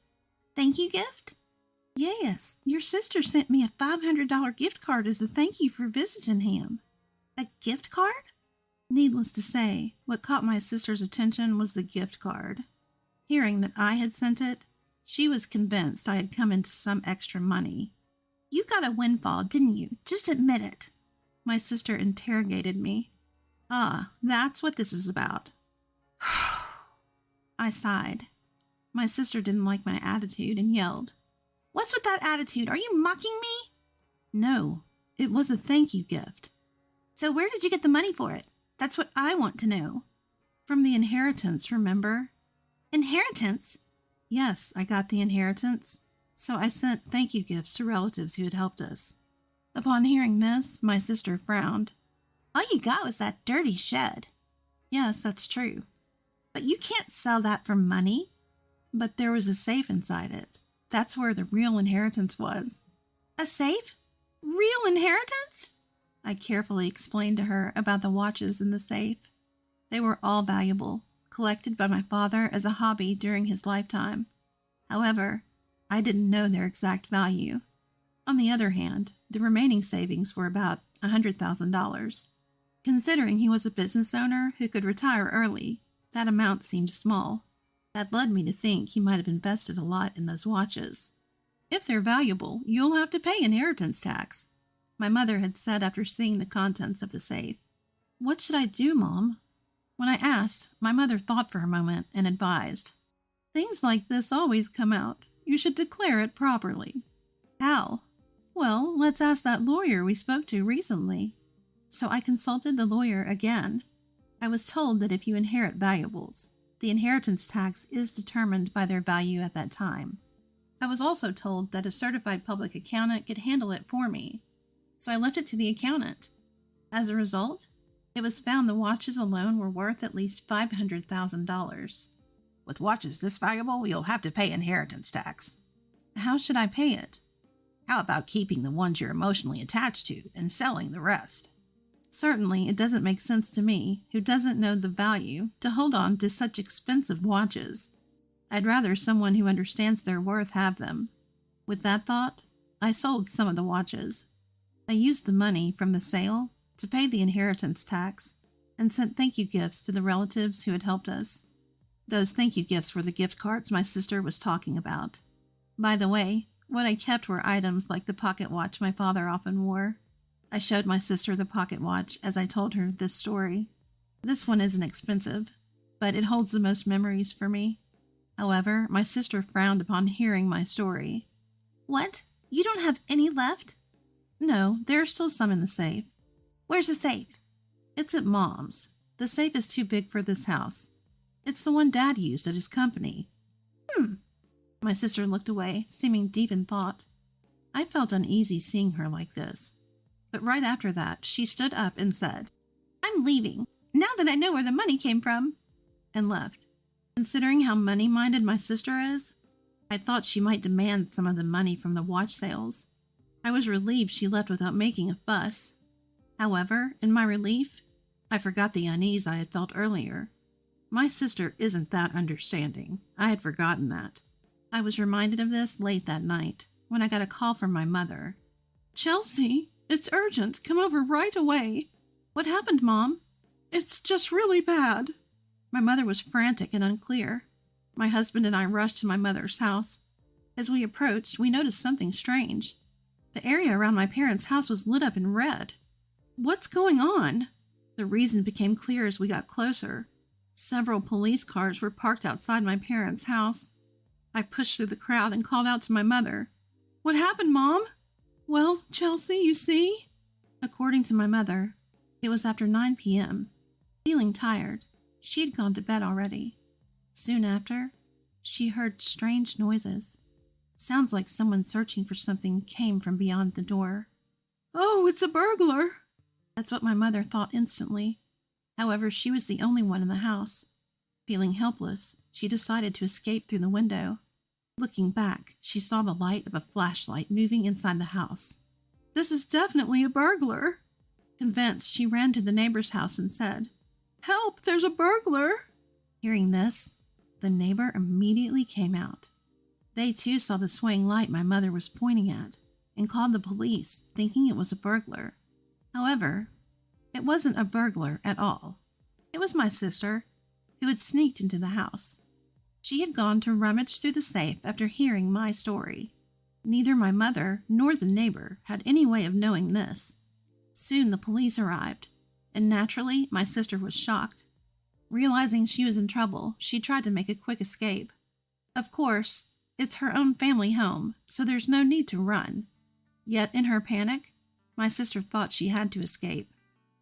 "Thank you gift?" "Yes, your sister sent me a $500 gift card as a thank you for visiting him." "A gift card?" Needless to say, what caught my sister's attention was the gift card. Hearing that I had sent it, she was convinced I had come into some extra money. "You got a windfall, didn't you? Just admit it." My sister interrogated me. "Ah, that's what this is about." I sighed. My sister didn't like my attitude and yelled, What's with that attitude? Are you mocking me? No, it was a thank you gift. So where did you get the money for it? That's what I want to know. From the inheritance, remember? Inheritance? Yes, I got the inheritance. So I sent thank you gifts to relatives who had helped us. Upon hearing this, my sister frowned. All you got was that dirty shed. Yes, that's true. But you can't sell that for money. But there was a safe inside it. That's where the real inheritance was. A safe? Real inheritance? I carefully explained to her about the watches in the safe. They were all valuable, collected by my father as a hobby during his lifetime. However, I didn't know their exact value. On the other hand, the remaining savings were about $100,000. Considering he was a business owner who could retire early, that amount seemed small. That led me to think he might have invested a lot in those watches. If they're valuable, you'll have to pay inheritance tax, my mother had said after seeing the contents of the safe. What should I do, Mom? When I asked, my mother thought for a moment and advised. Things like this always come out. You should declare it properly. How? Well, let's ask that lawyer we spoke to recently. So I consulted the lawyer again. I was told that if you inherit valuables, the inheritance tax is determined by their value at that time. I was also told that a certified public accountant could handle it for me. So I left it to the accountant. As a result, it was found the watches alone were worth at least $500,000. With watches this valuable, you'll have to pay inheritance tax. How should I pay it? How about keeping the ones you're emotionally attached to and selling the rest? Certainly, it doesn't make sense to me, who doesn't know the value, to hold on to such expensive watches. I'd rather someone who understands their worth have them. With that thought, I sold some of the watches. I used the money from the sale to pay the inheritance tax and sent thank you gifts to the relatives who had helped us. Those thank you gifts were the gift cards my sister was talking about. By the way, what I kept were items like the pocket watch my father often wore. I showed my sister the pocket watch as I told her this story. This one isn't expensive, but it holds the most memories for me. However, my sister frowned upon hearing my story. What? You don't have any left? No, there are still some in the safe. Where's the safe? It's at Mom's. The safe is too big for this house. It's the one Dad used at his company. My sister looked away, seeming deep in thought. I felt uneasy seeing her like this. But right after that, she stood up and said, I'm leaving, now that I know where the money came from, and left. Considering how money-minded my sister is, I thought she might demand some of the money from the watch sales. I was relieved she left without making a fuss. However, in my relief, I forgot the unease I had felt earlier. My sister isn't that understanding. I had forgotten that. I was reminded of this late that night, when I got a call from my mother. Chelsea, it's urgent. Come over right away. What happened, Mom? It's just really bad. My mother was frantic and unclear. My husband and I rushed to my mother's house. As we approached, we noticed something strange. The area around my parents' house was lit up in red. What's going on? The reason became clear as we got closer. Several police cars were parked outside my parents' house. I pushed through the crowd and called out to my mother. What happened, Mom? Well, Chelsea, you see? According to my mother, it was after 9 p.m. Feeling tired, she had gone to bed already. Soon after, she heard strange noises. Sounds like someone searching for something came from beyond the door. Oh, it's a burglar! That's what my mother thought instantly. However, she was the only one in the house. Feeling helpless, she decided to escape through the window. Looking back, she saw the light of a flashlight moving inside the house. This is definitely a burglar. Convinced, she ran to the neighbor's house and said, Help, there's a burglar! Hearing this, the neighbor immediately came out. They too saw the swaying light my mother was pointing at and called the police, thinking it was a burglar. However, it wasn't a burglar at all. It was my sister, who had sneaked into the house. She had gone to rummage through the safe after hearing my story. Neither my mother nor the neighbor had any way of knowing this. Soon the police arrived, and naturally my sister was shocked. Realizing she was in trouble, she tried to make a quick escape. Of course, It's her own family home, so there's no need to run. Yet in her panic, my sister thought she had to escape.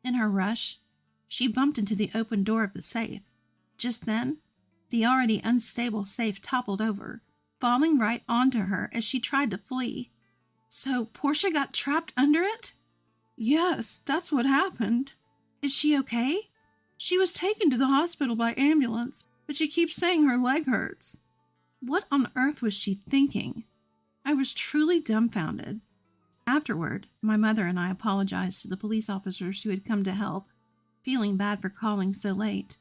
In her rush, she bumped into the open door of the safe. Just then, the already unstable safe toppled over, falling right onto her as she tried to flee. So Portia got trapped under it? Yes, that's what happened. Is she okay? She was taken to the hospital by ambulance, but she keeps saying her leg hurts. What on earth was she thinking? I was truly dumbfounded. Afterward, my mother and I apologized to the police officers who had come to help, feeling bad for calling so late.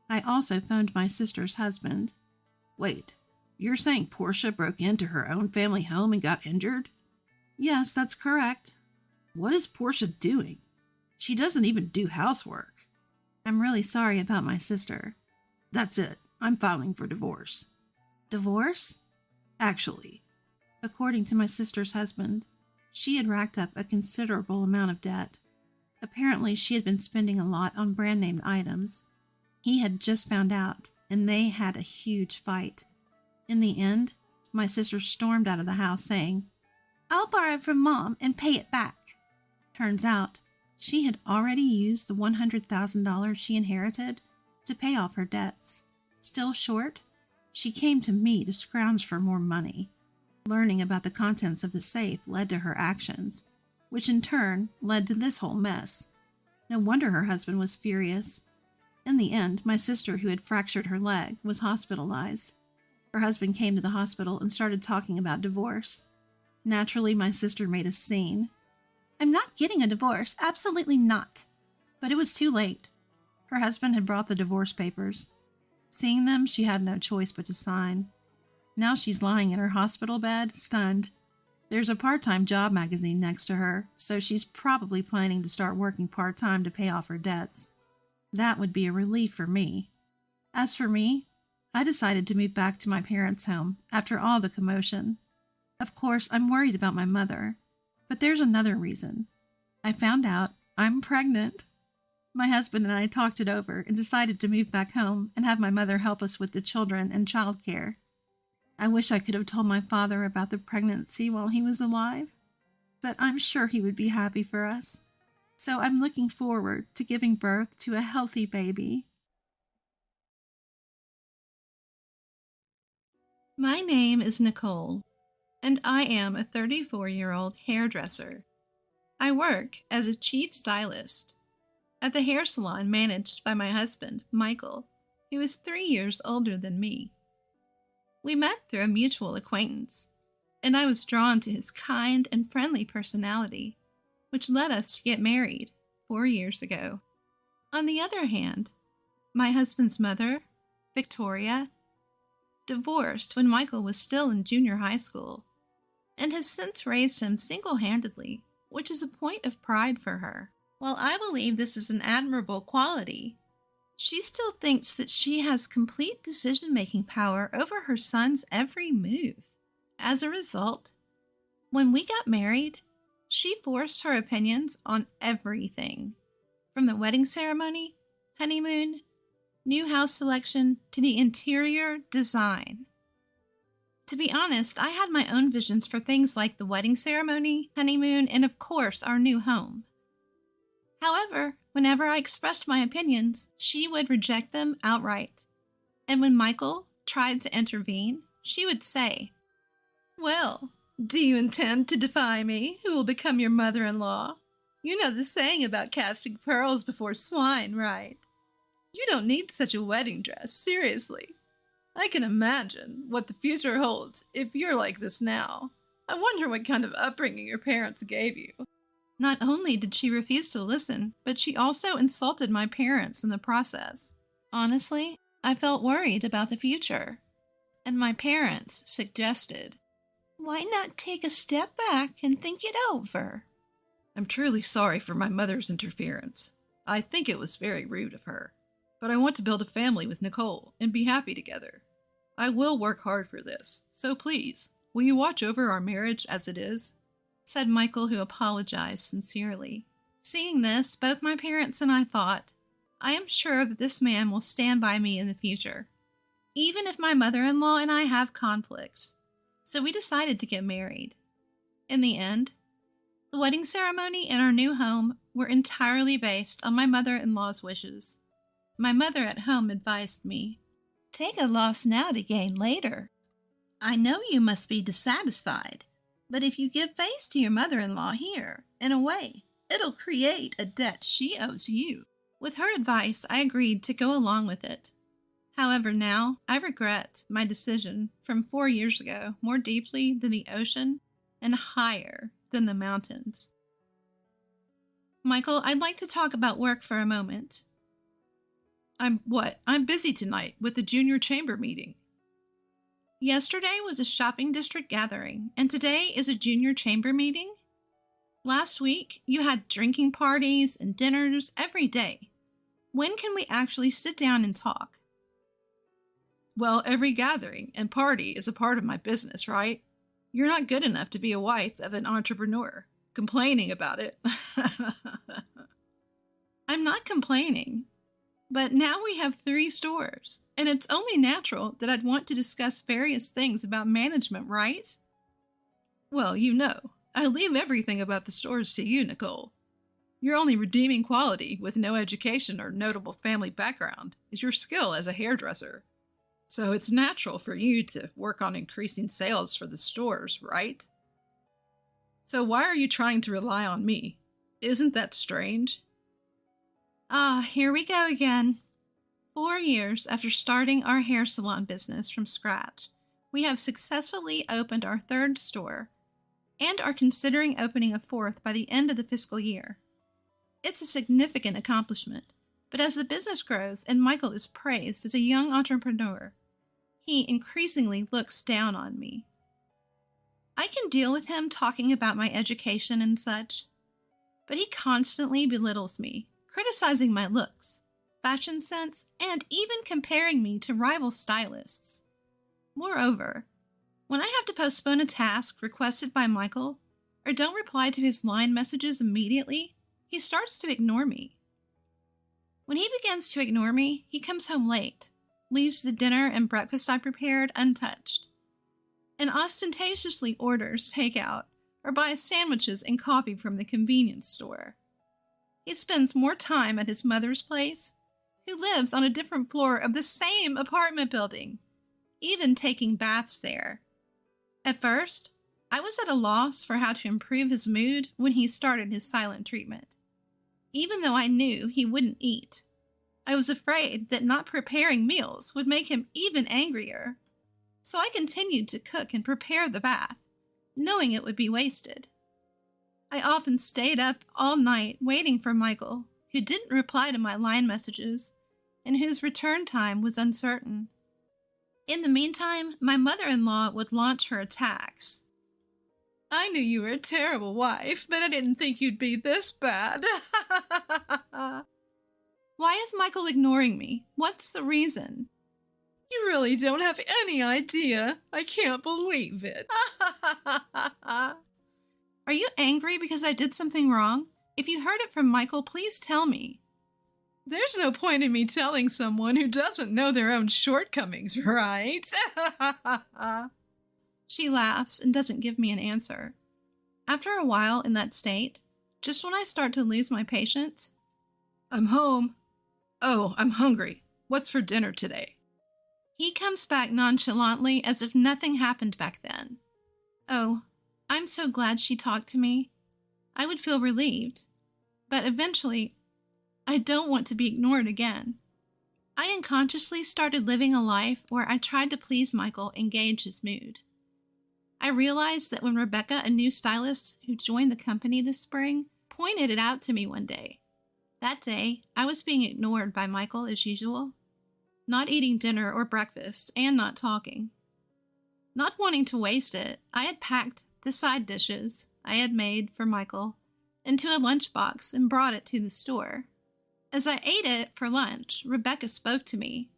I also phoned my sister's husband. Wait, you're saying Portia broke into her own family home and got injured? Yes, that's correct. What is Portia doing? She doesn't even do housework. I'm really sorry about my sister. That's it. I'm filing for divorce. Divorce? Actually, according to my sister's husband, she had racked up a considerable amount of debt. Apparently, she had been spending a lot on brand-name items. He had just found out, and they had a huge fight. In the end, my sister stormed out of the house saying, "I'll borrow from Mom and pay it back." Turns out, she had already used the $100,000 she inherited to pay off her debts. Still short, she came to me to scrounge for more money. Learning about the contents of the safe led to her actions, which in turn led to this whole mess. No wonder her husband was furious. In the end, my sister, who had fractured her leg, was hospitalized. Her husband came to the hospital and started talking about divorce. Naturally, my sister made a scene. "I'm not getting a divorce, absolutely not." But it was too late. Her husband had brought the divorce papers. Seeing them, she had no choice but to sign. Now she's lying in her hospital bed, stunned. There's a part-time job magazine next to her, so she's probably planning to start working part-time to pay off her debts. That would be a relief for me. As for me, I decided to move back to my parents' home after all the commotion. Of course, I'm worried about my mother, but there's another reason. I found out I'm pregnant. My husband and I talked it over and decided to move back home and have my mother help us with the children and childcare. I wish I could have told my father about the pregnancy while he was alive, but I'm sure he would be happy for us. So I'm looking forward to giving birth to a healthy baby. My name is Nicole, and I am a 34-year-old hairdresser. I work as a chief stylist at the hair salon managed by my husband, Michael, who is 3 years older than me. We met through a mutual acquaintance, and I was drawn to his kind and friendly personality, which led us to get married 4 years ago. On the other hand, my husband's mother, Victoria, divorced when Michael was still in junior high school, and has since raised him single-handedly, which is a point of pride for her. While I believe this is an admirable quality, she still thinks that she has complete decision-making power over her son's every move. As a result, when we got married, she forced her opinions on everything, from the wedding ceremony, honeymoon, new house selection, to the interior design. To be honest, I had my own visions for things like the wedding ceremony, honeymoon, and of course, our new home. However, whenever I expressed my opinions, she would reject them outright. And when Michael tried to intervene, she would say, "Well, do you intend to defy me, who will become your mother-in-law? You know the saying about casting pearls before swine, right? You don't need such a wedding dress, seriously. I can imagine what the future holds if you're like this now. I wonder what kind of upbringing your parents gave you." Not only did she refuse to listen, but she also insulted my parents in the process. Honestly, I felt worried about the future, and my parents suggested, "Why not take a step back and think it over?" I'm truly sorry for my mother's interference. I think it was very rude of her, but I want to build a family with Nicole and be happy together. I will work hard for this, so please, will you watch over our marriage as it is?" said Michael, who apologized sincerely. Seeing this, both my parents and I thought, I am sure that this man will stand by me in the future, even if my mother-in-law and I have conflicts. So we decided to get married. In the end, the wedding ceremony and our new home were entirely based on my mother-in-law's wishes. My mother at home advised me, "Take a loss now to gain later. I know you must be dissatisfied, but if you give face to your mother-in-law here, in a way, it'll create a debt she owes you." With her advice, I agreed to go along with it. However, now I regret my decision from 4 years ago more deeply than the ocean and higher than the mountains. Michael, I'd like to talk about work for a moment. I'm busy tonight with the junior chamber meeting. Yesterday was a shopping district gathering, and today is a junior chamber meeting? Last week, you had drinking parties and dinners every day. When can we actually sit down and talk? Well, every gathering and party is a part of my business, right? You're not good enough to be a wife of an entrepreneur. Complaining about it. I'm not complaining, but now we have 3 stores, and it's only natural that I'd want to discuss various things about management, right? Well, I leave everything about the stores to you, Nicole. Your only redeeming quality, with no education or notable family background, is your skill as a hairdresser. So it's natural for you to work on increasing sales for the stores, right? So why are you trying to rely on me? Isn't that strange? Here we go again. 4 years after starting our hair salon business from scratch, we have successfully opened our 3rd store and are considering opening a 4th by the end of the fiscal year. It's a significant accomplishment, but as the business grows and Michael is praised as a young entrepreneur, he increasingly looks down on me. I can deal with him talking about my education and such, but he constantly belittles me, criticizing my looks, fashion sense, and even comparing me to rival stylists. Moreover, when I have to postpone a task requested by Michael or don't reply to his line messages immediately, he starts to ignore me. When he begins to ignore me, he comes home late, leaves the dinner and breakfast I prepared untouched, and ostentatiously orders takeout or buys sandwiches and coffee from the convenience store. He spends more time at his mother's place, who lives on a different floor of the same apartment building, even taking baths there. At first, I was at a loss for how to improve his mood when he started his silent treatment. Even though I knew he wouldn't eat, I was afraid that not preparing meals would make him even angrier. So I continued to cook and prepare the bath, knowing it would be wasted. I often stayed up all night waiting for Michael, who didn't reply to my line messages and whose return time was uncertain. In the meantime, my mother-in-law would launch her attacks. "I knew you were a terrible wife, but I didn't think you'd be this bad." Why is Michael ignoring me? What's the reason? "You really don't have any idea. I can't believe it." Are you angry because I did something wrong? If you heard it from Michael, please tell me. "There's no point in me telling someone who doesn't know their own shortcomings, right?" She laughs and doesn't give me an answer. After a while in that state, just when I start to lose my patience, "I'm home. Oh, I'm hungry. What's for dinner today?" He comes back nonchalantly as if nothing happened back then. Oh, I'm so glad she talked to me. I would feel relieved. But eventually, I don't want to be ignored again. I unconsciously started living a life where I tried to please Michael and gauge his mood. I realized that when Rebecca, a new stylist who joined the company this spring, pointed it out to me one day. That day, I was being ignored by Michael as usual, not eating dinner or breakfast and not talking. Not wanting to waste it, I had packed the side dishes I had made for Michael into a lunchbox and brought it to the store. As I ate it for lunch, Rebecca spoke to me.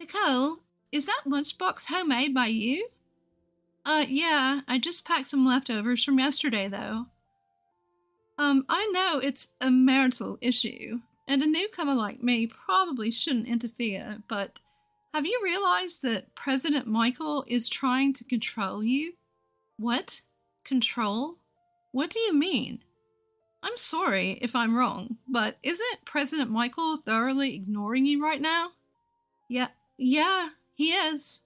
"Nicole, is that lunchbox homemade by you?" Yeah, I just packed some leftovers from yesterday, though." I know it's a marital issue, and a newcomer like me probably shouldn't interfere, but Have you realized that President Michael is trying to control you? What? Control? What do you mean? I'm sorry if I'm wrong, but isn't President Michael thoroughly ignoring you right now? Yeah, he is.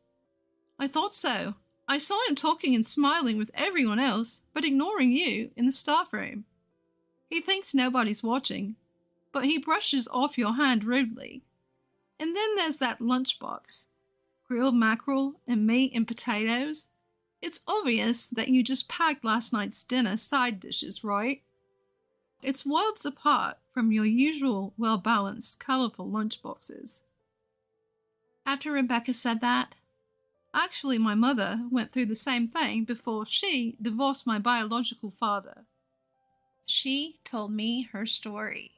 I thought so. I saw him talking and smiling with everyone else, but ignoring you in the staff room. He thinks nobody's watching, but he brushes off your hand rudely. And then there's that lunchbox. Grilled mackerel and meat and potatoes. It's obvious that you just packed last night's dinner side dishes, right? It's worlds apart from your usual well-balanced, colorful lunchboxes. After Rebecca said that, actually my mother went through the same thing before she divorced my biological father. She told me her story.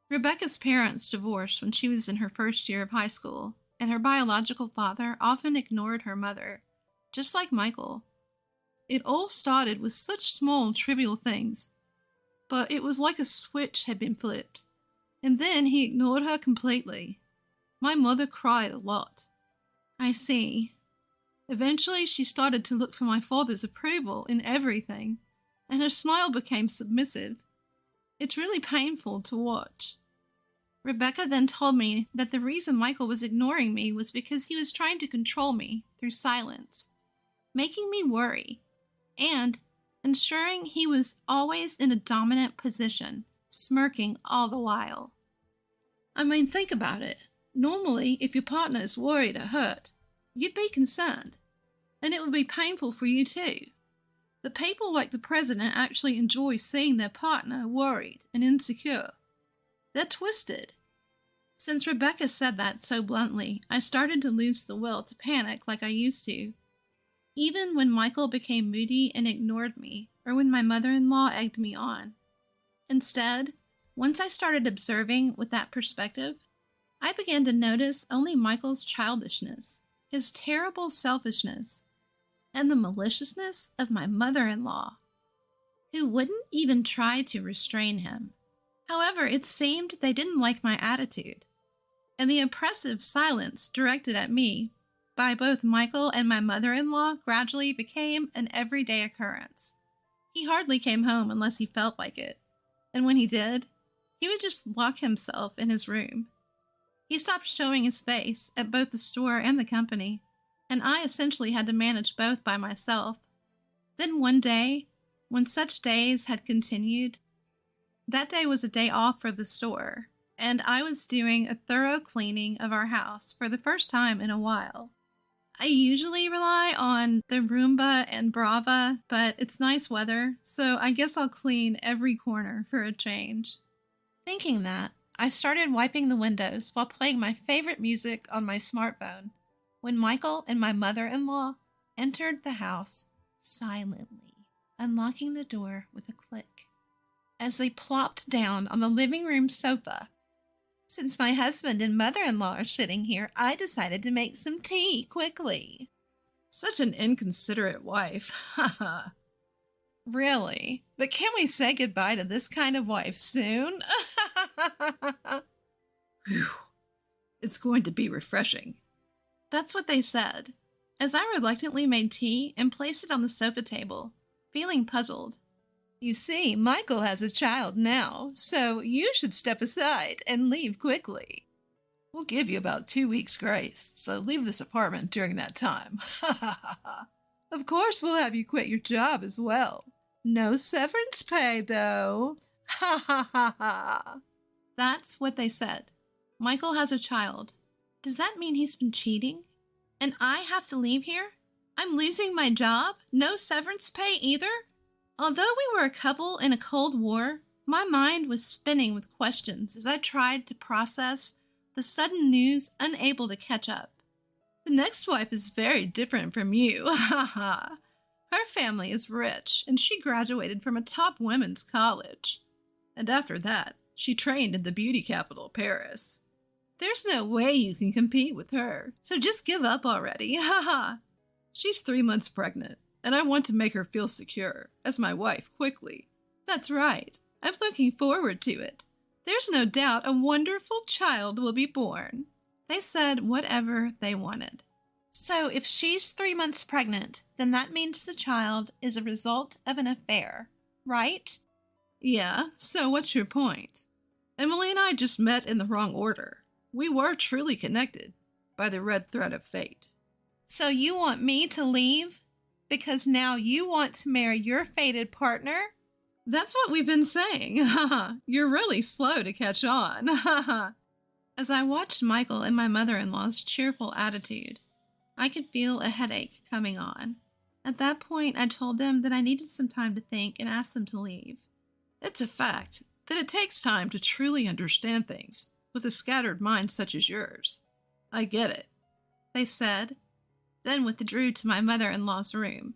Rebecca's parents divorced when she was in her first year of high school, and her biological father often ignored her mother, just like Michael. It all started with such small, trivial things, but it was like a switch had been flipped, and then he ignored her completely. My mother cried a lot. I see. Eventually, she started to look for my father's approval in everything, and her smile became submissive. It's really painful to watch. Rebecca then told me that the reason Michael was ignoring me was because he was trying to control me through silence, making me worry, and ensuring he was always in a dominant position, smirking all the while. I mean, think about it. Normally, if your partner is worried or hurt, you'd be concerned, and it would be painful for you too. But people like the president actually enjoy seeing their partner worried and insecure. They're twisted. Since Rebecca said that so bluntly, I started to lose the will to panic like I used to. Even when Michael became moody and ignored me, or when my mother-in-law egged me on. Instead, once I started observing with that perspective, I began to notice only Michael's childishness, his terrible selfishness, and the maliciousness of my mother-in-law, who wouldn't even try to restrain him. However, it seemed they didn't like my attitude, and the oppressive silence directed at me by both Michael and my mother-in-law gradually became an everyday occurrence. He hardly came home unless he felt like it, and when he did, he would just lock himself in his room. He stopped showing his face at both the store and the company, and I essentially had to manage both by myself. Then one day, when such days had continued, that day was a day off for the store, and I was doing a thorough cleaning of our house for the first time in a while. I usually rely on the Roomba and Brava, but it's nice weather, so I guess I'll clean every corner for a change. Thinking that, I started wiping the windows while playing my favorite music on my smartphone, when Michael and my mother-in-law entered the house silently, unlocking the door with a click. As they plopped down on the living room sofa. Since my husband and mother-in-law are sitting here, I decided to make some tea quickly. Such an inconsiderate wife. Haha. Really? But can we say goodbye to this kind of wife soon? Phew. It's going to be refreshing. That's what they said, as I reluctantly made tea and placed it on the sofa table, feeling puzzled. You see, Michael has a child now, so you should step aside and leave quickly. We'll give you about 2 weeks' grace, so leave this apartment during that time. Of course we'll have you quit your job as well. No severance pay, though. Ha ha ha ha. That's what they said. Michael has a child. Does that mean he's been cheating? And I have to leave here? I'm losing my job? No severance pay either? Although we were a couple in a Cold War, my mind was spinning with questions as I tried to process the sudden news, unable to catch up. The next wife is very different from you, ha ha. Her family is rich, and she graduated from a top women's college. And after that, she trained in the beauty capital, Paris. There's no way you can compete with her, so just give up already, ha ha. She's 3 months pregnant, and I want to make her feel secure, as my wife, quickly. That's right. I'm looking forward to it. There's no doubt a wonderful child will be born. They said whatever they wanted. So if she's 3 months pregnant, then that means the child is a result of an affair, right? Yeah, so what's your point? Emily and I just met in the wrong order. We were truly connected by the red thread of fate. So you want me to leave because now you want to marry your fated partner? That's what we've been saying. You're really slow to catch on. As I watched Michael and my mother-in-law's cheerful attitude, I could feel a headache coming on. At that point, I told them that I needed some time to think and asked them to leave. It's a fact that it takes time to truly understand things with a scattered mind such as yours. I get it, they said, then withdrew to my mother-in-law's room.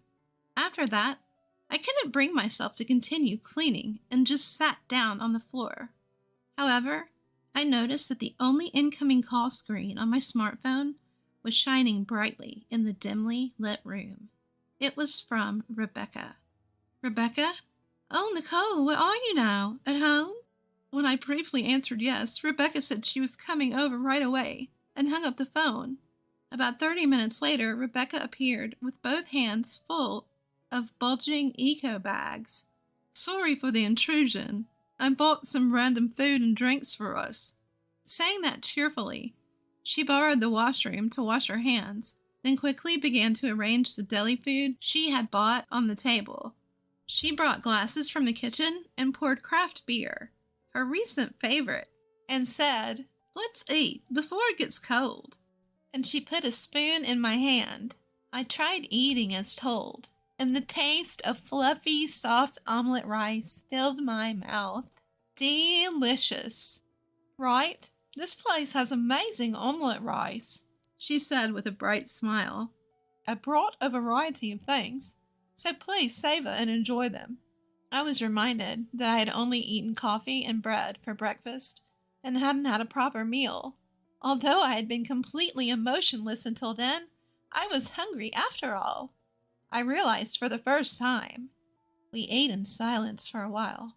After that, I couldn't bring myself to continue cleaning and just sat down on the floor. However, I noticed that the only incoming call screen on my smartphone was shining brightly in the dimly lit room. It was from Rebecca. Rebecca? Oh, Nicole, where are you now? At home? When I briefly answered yes, Rebecca said she was coming over right away and hung up the phone. About 30 minutes later, Rebecca appeared with both hands full of bulging eco bags. Sorry for the intrusion. I bought some random food and drinks for us. Saying that cheerfully, she borrowed the washroom to wash her hands, then quickly began to arrange the deli food she had bought on the table. She brought glasses from the kitchen and poured craft beer, her recent favorite, and said, "Let's eat before it gets cold." And she put a spoon in my hand. I tried eating as told, and the taste of fluffy, soft omelet rice filled my mouth. Delicious. Right? This place has amazing omelet rice, she said with a bright smile. I brought a variety of things, so please savor and enjoy them. I was reminded that I had only eaten coffee and bread for breakfast and hadn't had a proper meal. Although I had been completely emotionless until then, I was hungry after all. I realized for the first time. We ate in silence for a while,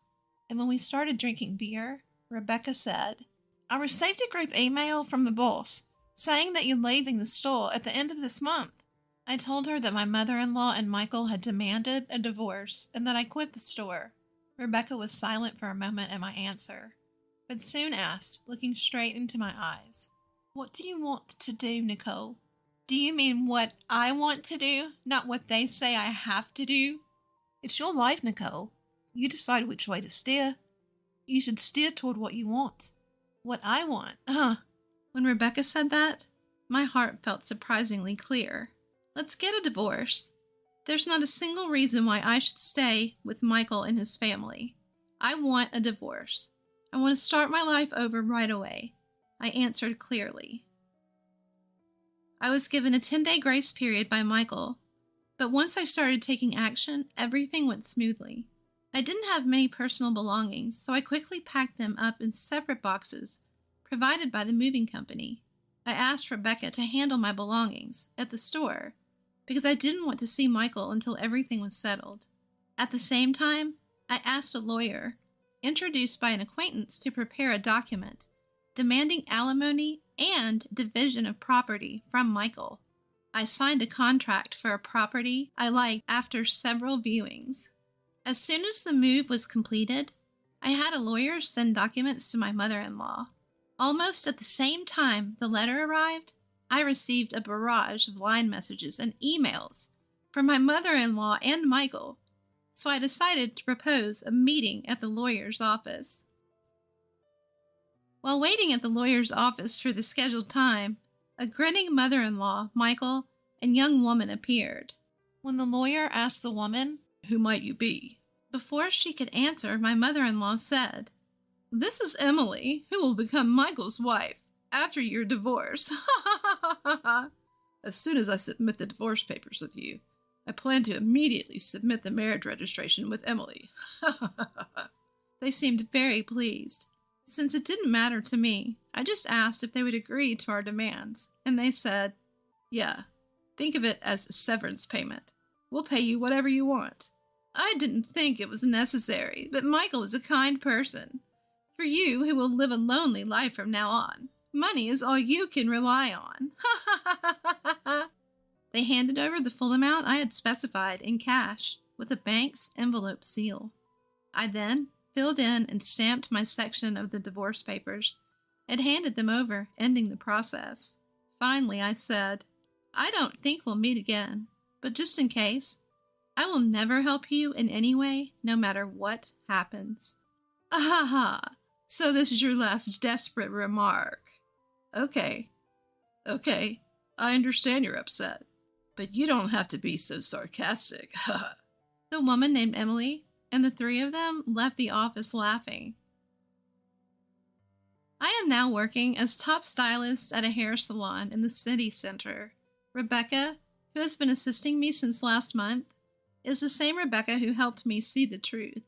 and when we started drinking beer, Rebecca said, "I received a group email from the boss saying that you're leaving the store at the end of this month." I told her that my mother-in-law and Michael had demanded a divorce and that I quit the store. Rebecca was silent for a moment at my answer, but soon asked, looking straight into my eyes, "What do you want to do, Nicole? Do you mean what I want to do, not what they say I have to do? It's your life, Nicole. You decide which way to steer. You should steer toward what you want." What I want, When Rebecca said that, my heart felt surprisingly clear. Let's get a divorce. There's not a single reason why I should stay with Michael and his family. I want a divorce. I want to start my life over right away. I answered clearly. I was given a 10-day grace period by Michael, but once I started taking action, everything went smoothly. I didn't have many personal belongings, so I quickly packed them up in separate boxes provided by the moving company. I asked Rebecca to handle my belongings at the store because I didn't want to see Michael until everything was settled. At the same time, I asked a lawyer, introduced by an acquaintance, to prepare a document demanding alimony and division of property from Michael. I signed a contract for a property I liked after several viewings. As soon as the move was completed, I had a lawyer send documents to my mother-in-law. Almost at the same time the letter arrived, I received a barrage of line messages and emails from my mother-in-law and Michael, so I decided to propose a meeting at the lawyer's office. While waiting at the lawyer's office for the scheduled time, a grinning mother-in-law, Michael, and young woman appeared. When the lawyer asked the woman, "Who might you be?" before she could answer, my mother-in-law said, "This is Emily, who will become Michael's wife after your divorce. As soon as I submit the divorce papers with you, I plan to immediately submit the marriage registration with Emily." They seemed very pleased. Since it didn't matter to me, I just asked if they would agree to our demands, and they said, "Yeah, think of it as a severance payment. We'll pay you whatever you want." I didn't think it was necessary, but Michael is a kind person. For you, who will live a lonely life from now on, Money is all you can rely on. They handed over the full amount I had specified in cash with a bank's envelope seal. I then filled in and stamped my section of the divorce papers and handed them over, ending the process. Finally, I said, I don't think we'll meet again, but just in case, I will never help you in any way, no matter what happens. Ahaha, so this is your last desperate remark. Okay, I understand you're upset, but you don't have to be so sarcastic. The woman named Emily and the three of them left the office laughing. I am now working as top stylist at a hair salon in the city center. Rebecca, who has been assisting me since last month, is the same Rebecca who helped me see the truth.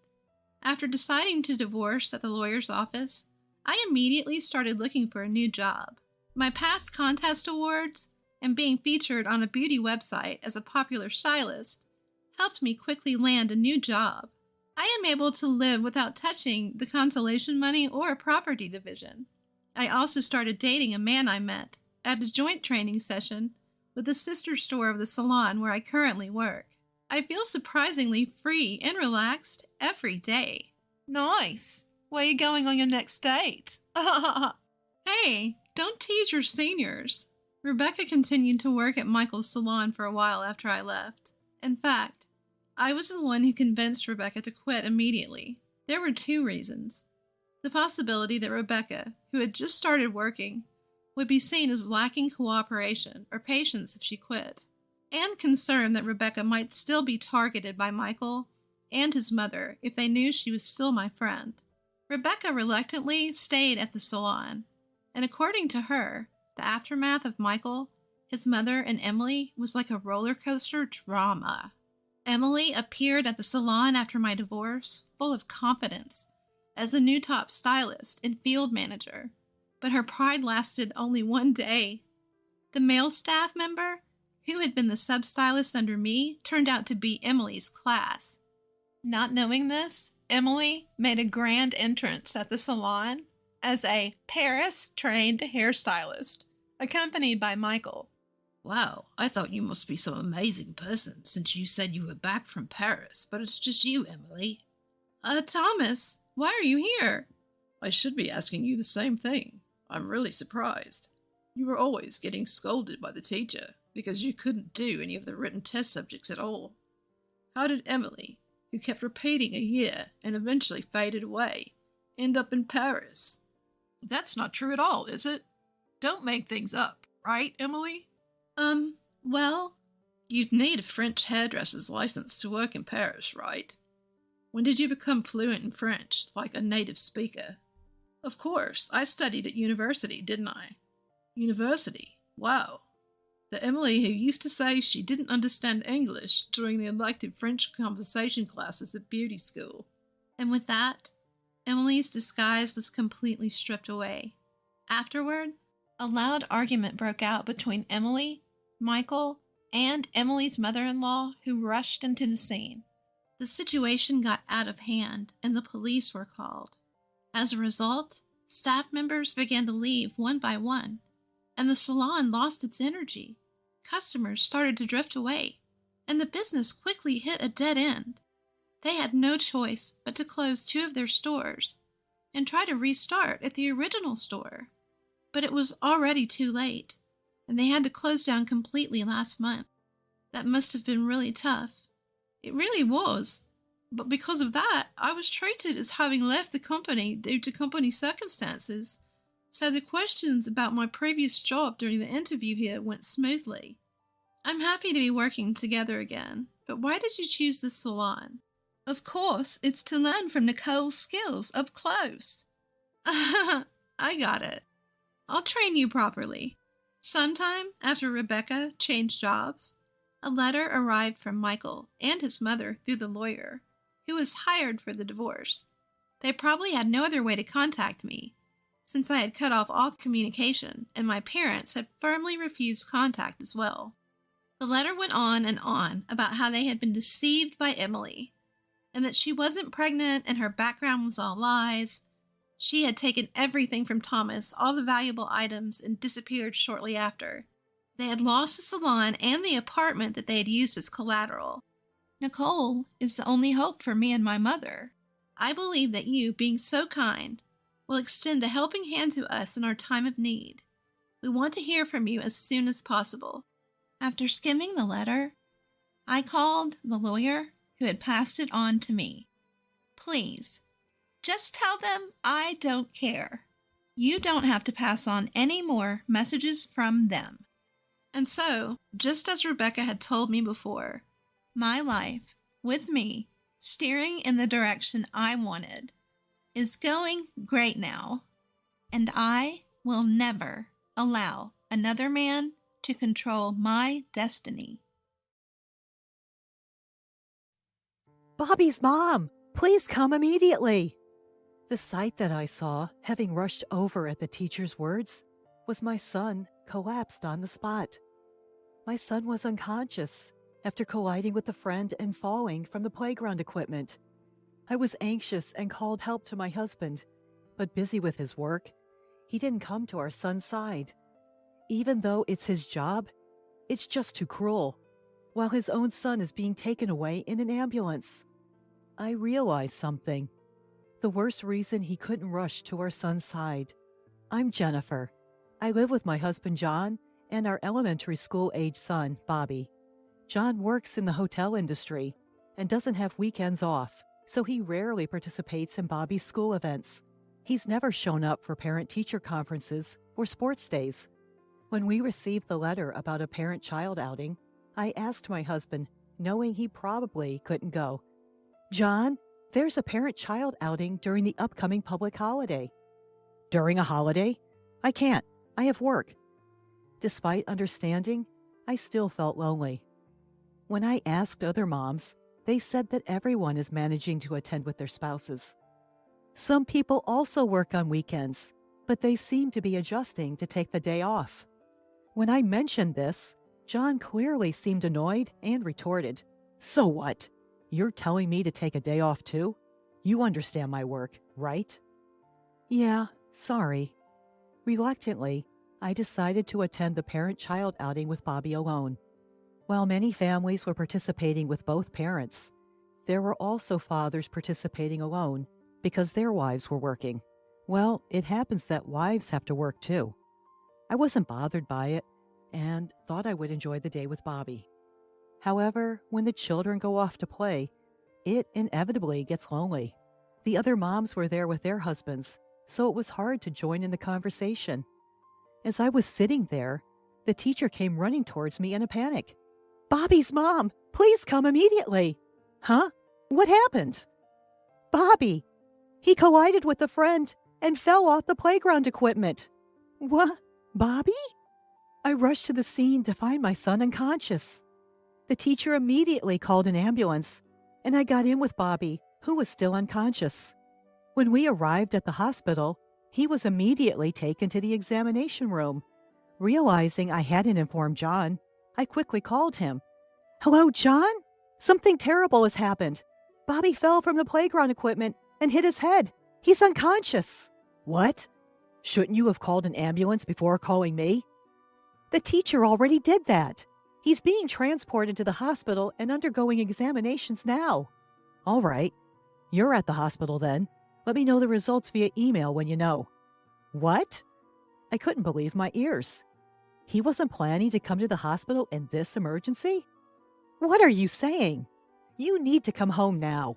After deciding to divorce at the lawyer's office, I immediately started looking for a new job. My past contest awards and being featured on a beauty website as a popular stylist helped me quickly land a new job. I am able to live without touching the consolation money or a property division. I also started dating a man I met at a joint training session with the sister store of the salon where I currently work. I feel surprisingly free and relaxed every day. Nice. Where are you going on your next date? Hey, don't tease your seniors. Rebecca continued to work at Michael's salon for a while after I left. In fact, I was the one who convinced Rebecca to quit immediately. There were two reasons. The possibility that Rebecca, who had just started working, would be seen as lacking cooperation or patience if she quit, and concern that Rebecca might still be targeted by Michael and his mother if they knew she was still my friend. Rebecca reluctantly stayed at the salon, and according to her, the aftermath of Michael, his mother, and Emily was like a roller coaster drama. Emily appeared at the salon after my divorce, full of confidence, as the new top stylist and field manager, but her pride lasted only one day. The male staff member, who had been the sub-stylist under me, turned out to be Emily's class. Not knowing this, Emily made a grand entrance at the salon as a Paris-trained hairstylist, accompanied by Michael. Wow, I thought you must be some amazing person since you said you were back from Paris, but it's just you, Emily. Thomas, why are you here? I should be asking you the same thing. I'm really surprised. You were always getting scolded by the teacher because you couldn't do any of the written test subjects at all. How did Emily, who kept repeating a year and eventually faded away, end up in Paris? That's not true at all, is it? Don't make things up, right, Emily? Well, You'd need a French hairdresser's license to work in Paris, right? When did you become fluent in French, like a native speaker? Of course, I studied at university, didn't I? University? Wow. The Emily who used to say she didn't understand English during the elective French conversation classes at beauty school. and with that, Emily's disguise was completely stripped away. Afterward, a loud argument broke out between Emily, Michael, and Emily's mother-in-law, who rushed into the scene. The situation got out of hand, and the police were called. As a result, staff members began to leave one by one, and the salon lost its energy. Customers started to drift away, and the business quickly hit a dead end. They had no choice but to close 2 of their stores and try to restart at the original store. But it was already too late, and they had to close down completely last month. That must have been really tough. It really was. But because of that, I was treated as having left the company due to company circumstances. So the questions about my previous job during the interview here went smoothly. I'm happy to be working together again, but why did you choose this salon? Of course, it's to learn from Nicole's skills up close. I got it. I'll train you properly. Sometime after Rebecca changed jobs, a letter arrived from Michael and his mother through the lawyer, who was hired for the divorce. They probably had no other way to contact me, since I had cut off all communication and my parents had firmly refused contact as well. The letter went on and on about how they had been deceived by Emily, and that she wasn't pregnant and her background was all lies. She had taken everything from Thomas, all the valuable items, and disappeared shortly after. They had lost the salon and the apartment that they had used as collateral. Nicole is the only hope for me and my mother. I believe that you, being so kind, will extend a helping hand to us in our time of need. We want to hear from you as soon as possible. After skimming the letter, I called the lawyer who had passed it on to me. Please, just tell them I don't care. You don't have to pass on any more messages from them. And so, just as Rebecca had told me before, my life, with me, steering in the direction I wanted, is going great now, and I will never allow another man to control my destiny. Bobby's mom! Please come immediately! The sight that I saw, having rushed over at the teacher's words, was my son collapsed on the spot. My son was unconscious after colliding with a friend and falling from the playground equipment. I was anxious and called help to my husband, but busy with his work, he didn't come to our son's side. Even though it's his job, it's just too cruel, while his own son is being taken away in an ambulance. I realized something. The worst reason he couldn't rush to our son's side. I'm Jennifer. I live with my husband John and our elementary school-age son, Bobby. John works in the hotel industry and doesn't have weekends off, so he rarely participates in Bobby's school events. He's never shown up for parent-teacher conferences or sports days. When we received the letter about a parent-child outing, I asked my husband, knowing he probably couldn't go, "John, there's a parent-child outing during the upcoming public holiday." "During a holiday? I can't. I have work." Despite understanding, I still felt lonely. When I asked other moms, they said that everyone is managing to attend with their spouses. Some people also work on weekends, but they seem to be adjusting to take the day off. When I mentioned this, John clearly seemed annoyed and retorted, "So what? You're telling me to take a day off too? You understand my work, right?" "Yeah, sorry." Reluctantly, I decided to attend the parent-child outing with Bobby alone. While many families were participating with both parents, there were also fathers participating alone because their wives were working. Well, it happens that wives have to work too. I wasn't bothered by it and thought I would enjoy the day with Bobby. However, when the children go off to play, it inevitably gets lonely. The other moms were there with their husbands, so it was hard to join in the conversation. As I was sitting there, the teacher came running towards me in a panic. "Bobby's mom, please come immediately." "Huh? What happened?" "Bobby, he collided with a friend and fell off the playground equipment." "What? Bobby?" I rushed to the scene to find my son unconscious. The teacher immediately called an ambulance, and I got in with Bobby, who was still unconscious. When we arrived at the hospital, he was immediately taken to the examination room. Realizing I hadn't informed John, I quickly called him. "Hello, John? Something terrible has happened. Bobby fell from the playground equipment and hit his head. He's unconscious." "What? Shouldn't you have called an ambulance before calling me?" "The teacher already did that. He's being transported to the hospital and undergoing examinations now." "All right. You're at the hospital then. Let me know the results via email when you know." "What?" I couldn't believe my ears. He wasn't planning to come to the hospital in this emergency? "What are you saying? You need to come home now."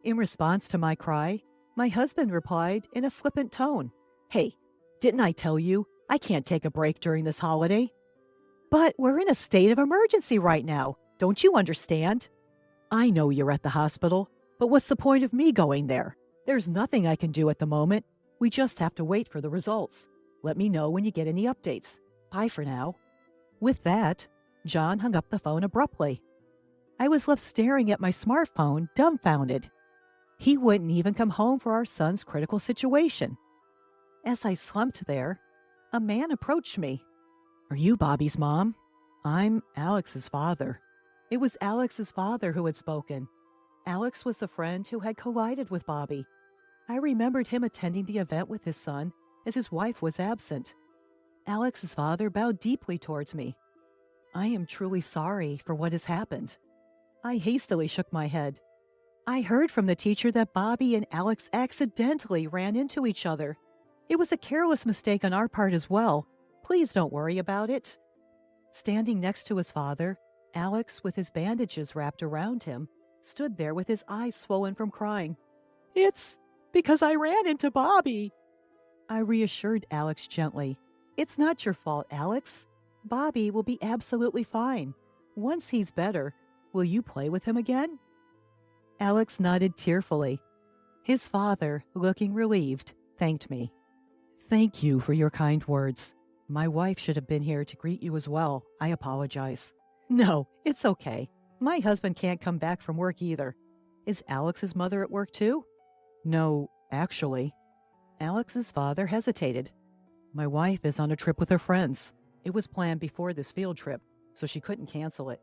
In response to my cry, my husband replied in a flippant tone, "Hey, didn't I tell you I can't take a break during this holiday?" "But we're in a state of emergency right now. Don't you understand?" "I know you're at the hospital, but what's the point of me going there? There's nothing I can do at the moment. We just have to wait for the results. Let me know when you get any updates. Bye for now." With that, John hung up the phone abruptly. I was left staring at my smartphone, dumbfounded. He wouldn't even come home for our son's critical situation. As I slumped there, a man approached me. "Are you Bobby's mom? I'm Alex's father." It was Alex's father who had spoken. Alex was the friend who had collided with Bobby. I remembered him attending the event with his son as his wife was absent. Alex's father bowed deeply towards me. I am truly sorry for what has happened. I hastily shook my head. I heard from the teacher that Bobby and Alex accidentally ran into each other. It was a careless mistake on our part as well. Please don't worry about it. Standing next to his father, Alex, with his bandages wrapped around him, stood there with his eyes swollen from crying. It's because I ran into Bobby. I reassured Alex gently. It's not your fault, Alex. Bobby will be absolutely fine. Once he's better, will you play with him again? Alex nodded tearfully. His father, looking relieved, thanked me. Thank you for your kind words. My wife should have been here to greet you as well. I apologize. No, it's okay. My husband can't come back from work either. Is Alex's mother at work too? No, actually. Alex's father hesitated. My wife is on a trip with her friends. It was planned before this field trip, so she couldn't cancel it.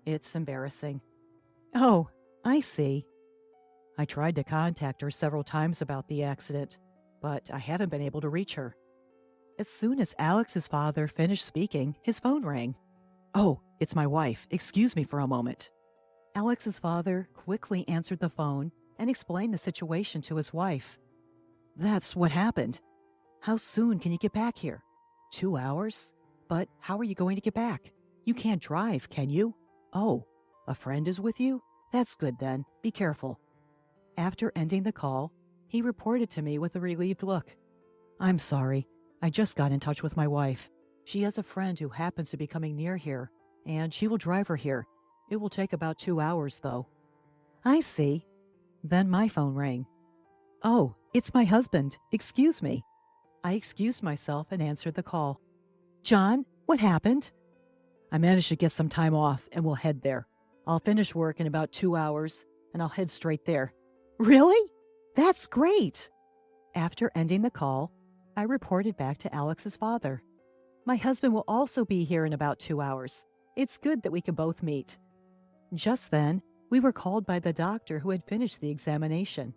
It's embarrassing. Oh, I see. I tried to contact her several times about the accident, but I haven't been able to reach her. As soon as Alex's father finished speaking, his phone rang. Oh, it's my wife. Excuse me for a moment. Alex's father quickly answered the phone and explained the situation to his wife. That's what happened. How soon can you get back here? 2 hours? But how are you going to get back? You can't drive, can you? Oh, a friend is with you? That's good then. Be careful. After ending the call, he reported to me with a relieved look. I'm sorry. I just got in touch with my wife. She has a friend who happens to be coming near here, and she will drive her here. It will take about 2 hours, though. I see. Then my phone rang. Oh, it's my husband. Excuse me. I excused myself and answered the call. John, what happened? I managed to get some time off and we'll head there. I'll finish work in about 2 hours and I'll head straight there. Really? That's great. After ending the call, I reported back to Alex's father. My husband will also be here in about 2 hours. It's good that we can both meet. Just then, we were called by the doctor who had finished the examination.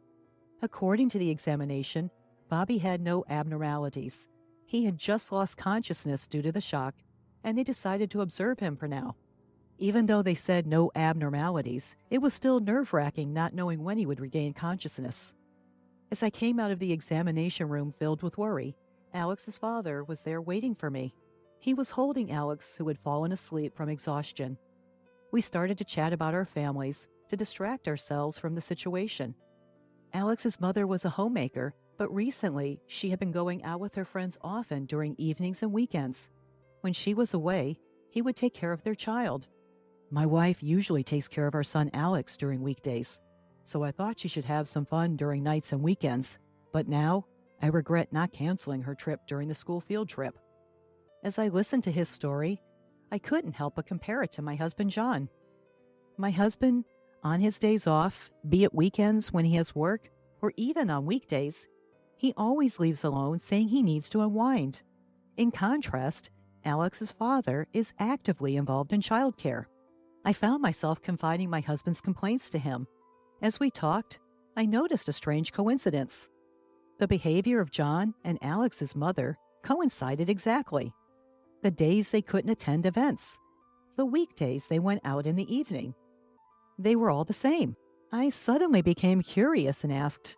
According to the examination, Bobby had no abnormalities. He had just lost consciousness due to the shock, and they decided to observe him for now. Even though they said no abnormalities, it was still nerve-wracking not knowing when he would regain consciousness. As I came out of the examination room filled with worry, Alex's father was there waiting for me. He was holding Alex, who had fallen asleep from exhaustion. We started to chat about our families to distract ourselves from the situation. Alex's mother was a homemaker, but recently she had been going out with her friends often during evenings and weekends. When she was away, he would take care of their child. My wife usually takes care of our son Alex during weekdays, so I thought she should have some fun during nights and weekends. But now, I regret not canceling her trip during the school field trip. As I listened to his story, I couldn't help but compare it to my husband John. My husband, on his days off, be it weekends when he has work, or even on weekdays, he always leaves alone saying he needs to unwind. In contrast, Alex's father is actively involved in childcare. I found myself confiding my husband's complaints to him. As we talked, I noticed a strange coincidence. The behavior of John and Alex's mother coincided exactly. The days they couldn't attend events. The weekdays they went out in the evening. They were all the same. I suddenly became curious and asked,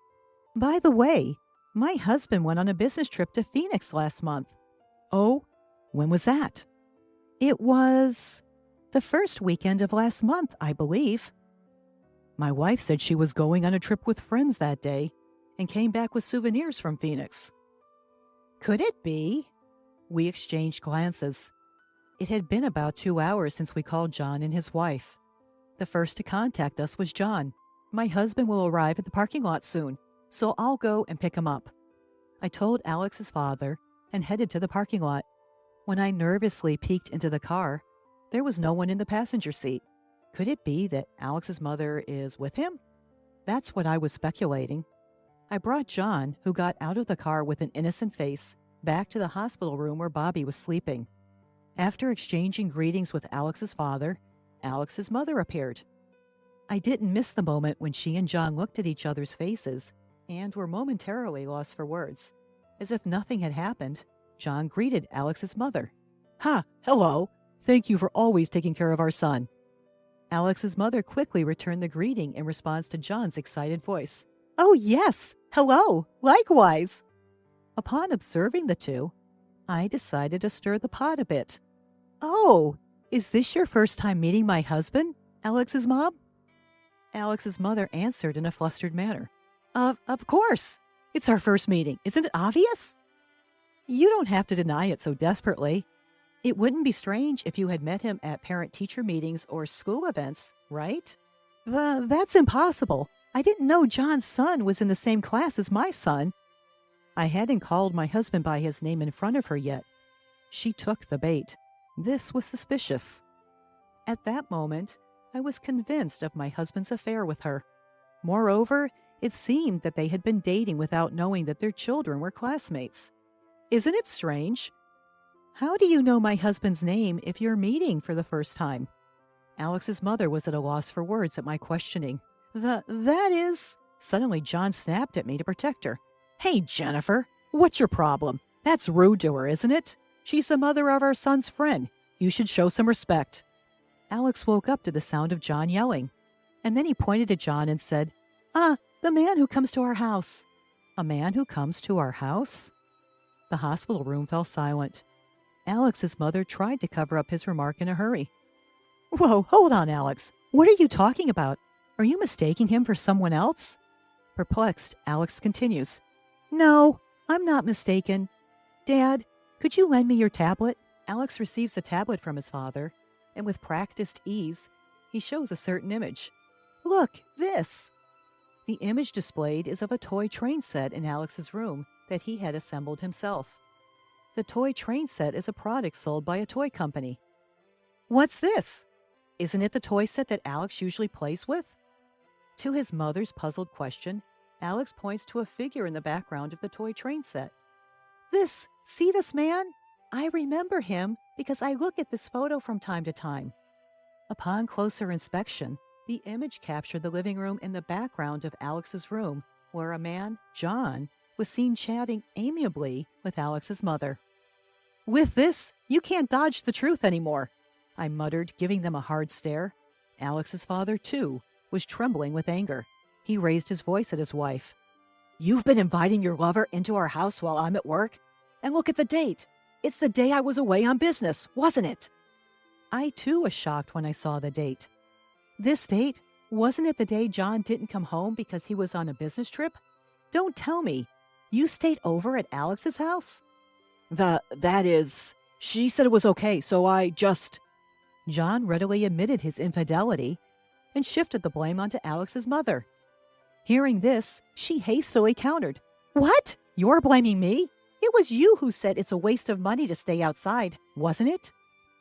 by the way, my husband went on a business trip to Phoenix last month. Oh, when was that? It was the first weekend of last month, I believe. My wife said she was going on a trip with friends that day and came back with souvenirs from Phoenix. Could it be? We exchanged glances. It had been about 2 hours since we called John and his wife. The first to contact us was John. My husband will arrive at the parking lot soon, so I'll go and pick him up. I told Alex's father and headed to the parking lot. When I nervously peeked into the car, there was no one in the passenger seat. Could it be that Alex's mother is with him? That's what I was speculating. I brought John, who got out of the car with an innocent face, back to the hospital room where Bobby was sleeping. After exchanging greetings with Alex's father, Alex's mother appeared. I didn't miss the moment when she and John looked at each other's faces and were momentarily lost for words. As if nothing had happened, John greeted Alex's mother. "Ha, hello. Thank you for always taking care of our son." Alex's mother quickly returned the greeting in response to John's excited voice. "Oh, yes. Hello. Likewise." Upon observing the two, I decided to stir the pot a bit. "Oh, is this your first time meeting my husband, Alex's mom?" Alex's mother answered in a flustered manner. Of course. It's our first meeting. Isn't it obvious?" "You don't have to deny it so desperately. It wouldn't be strange if you had met him at parent-teacher meetings or school events, right?" That's impossible. I didn't know John's son was in the same class as my son." I hadn't called my husband by his name in front of her yet. She took the bait. This was suspicious. At that moment, I was convinced of my husband's affair with her. Moreover, it seemed that they had been dating without knowing that their children were classmates. Isn't it strange? "How do you know my husband's name if you're meeting for the first time?" Alex's mother was at a loss for words at my questioning. That is... Suddenly, John snapped at me to protect her. "Hey, Jennifer, what's your problem? That's rude to her, isn't it? She's the mother of our son's friend. You should show some respect." Alex woke up to the sound of John yelling, and then he pointed at John and said, "The man who comes to our house." "A man who comes to our house?" The hospital room fell silent. Alex's mother tried to cover up his remark in a hurry. "Whoa, hold on, Alex. What are you talking about? Are you mistaking him for someone else?" Perplexed, Alex continues, "No, I'm not mistaken. Dad, could you lend me your tablet?" Alex receives the tablet from his father, and with practiced ease, he shows a certain image. "Look, this." The image displayed is of a toy train set in Alex's room that he had assembled himself. The toy train set is a product sold by a toy company. "What's this? Isn't it the toy set that Alex usually plays with?" To his mother's puzzled question, Alex points to a figure in the background of the toy train set. See this man? I remember him because I look at this photo from time to time." Upon closer inspection, the image captured the living room in the background of Alex's room, where a man, John, was seen chatting amiably with Alex's mother. "With this, you can't dodge the truth anymore," I muttered, giving them a hard stare. Alex's father, too, was trembling with anger. He raised his voice at his wife. "You've been inviting your lover into our house while I'm at work? And look at the date. It's the day I was away on business, wasn't it?" I, too, was shocked when I saw the date. This date? Wasn't it the day John didn't come home because he was on a business trip? Don't tell me. You stayed over at Alex's house? That is... She said it was okay, so I just... John readily admitted his infidelity and shifted the blame onto Alex's mother. Hearing this, she hastily countered. "What? You're blaming me? It was you who said it's a waste of money to stay outside, wasn't it?"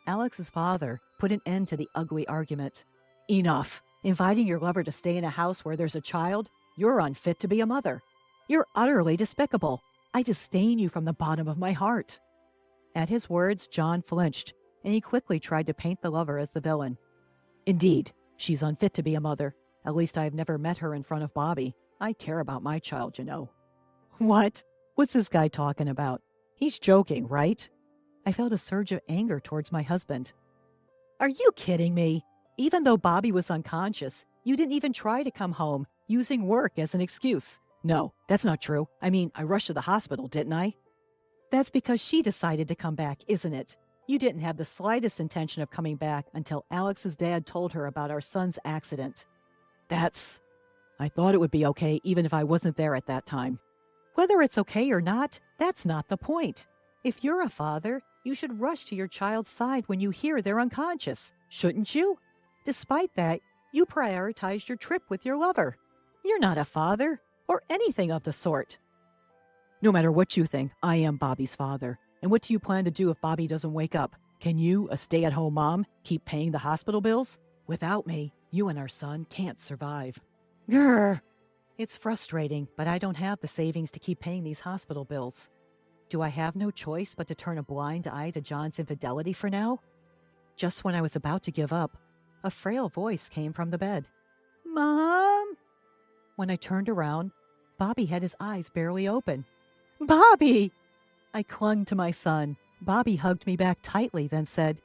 Alex's father put an end to the ugly argument. "Enough. Inviting your lover to stay in a house where there's a child? You're unfit to be a mother. You're utterly despicable. I disdain you from the bottom of my heart." At his words, John flinched, and he quickly tried to paint the lover as the villain. "Indeed, she's unfit to be a mother. At least I've never met her in front of Bobby. I care about my child, you know." "What? What's this guy talking about? He's joking, right?" I felt a surge of anger towards my husband. "Are you kidding me? Even though Bobby was unconscious, you didn't even try to come home, using work as an excuse." "No, that's not true. I mean, I rushed to the hospital, didn't I?" "That's because she decided to come back, isn't it? You didn't have the slightest intention of coming back until Alex's dad told her about our son's accident." I thought it would be okay even if I wasn't there at that time." "Whether it's okay or not, that's not the point. If you're a father, you should rush to your child's side when you hear they're unconscious, shouldn't you? Despite that, you prioritized your trip with your lover. You're not a father, or anything of the sort." "No matter what you think, I am Bobby's father. And what do you plan to do if Bobby doesn't wake up? Can you, a stay-at-home mom, keep paying the hospital bills? Without me, you and our son can't survive." Grr. It's frustrating, but I don't have the savings to keep paying these hospital bills. Do I have no choice but to turn a blind eye to John's infidelity for now? Just when I was about to give up, a frail voice came from the bed. "Mom?" When I turned around, Bobby had his eyes barely open. Bobby! I clung to my son. Bobby hugged me back tightly, then said,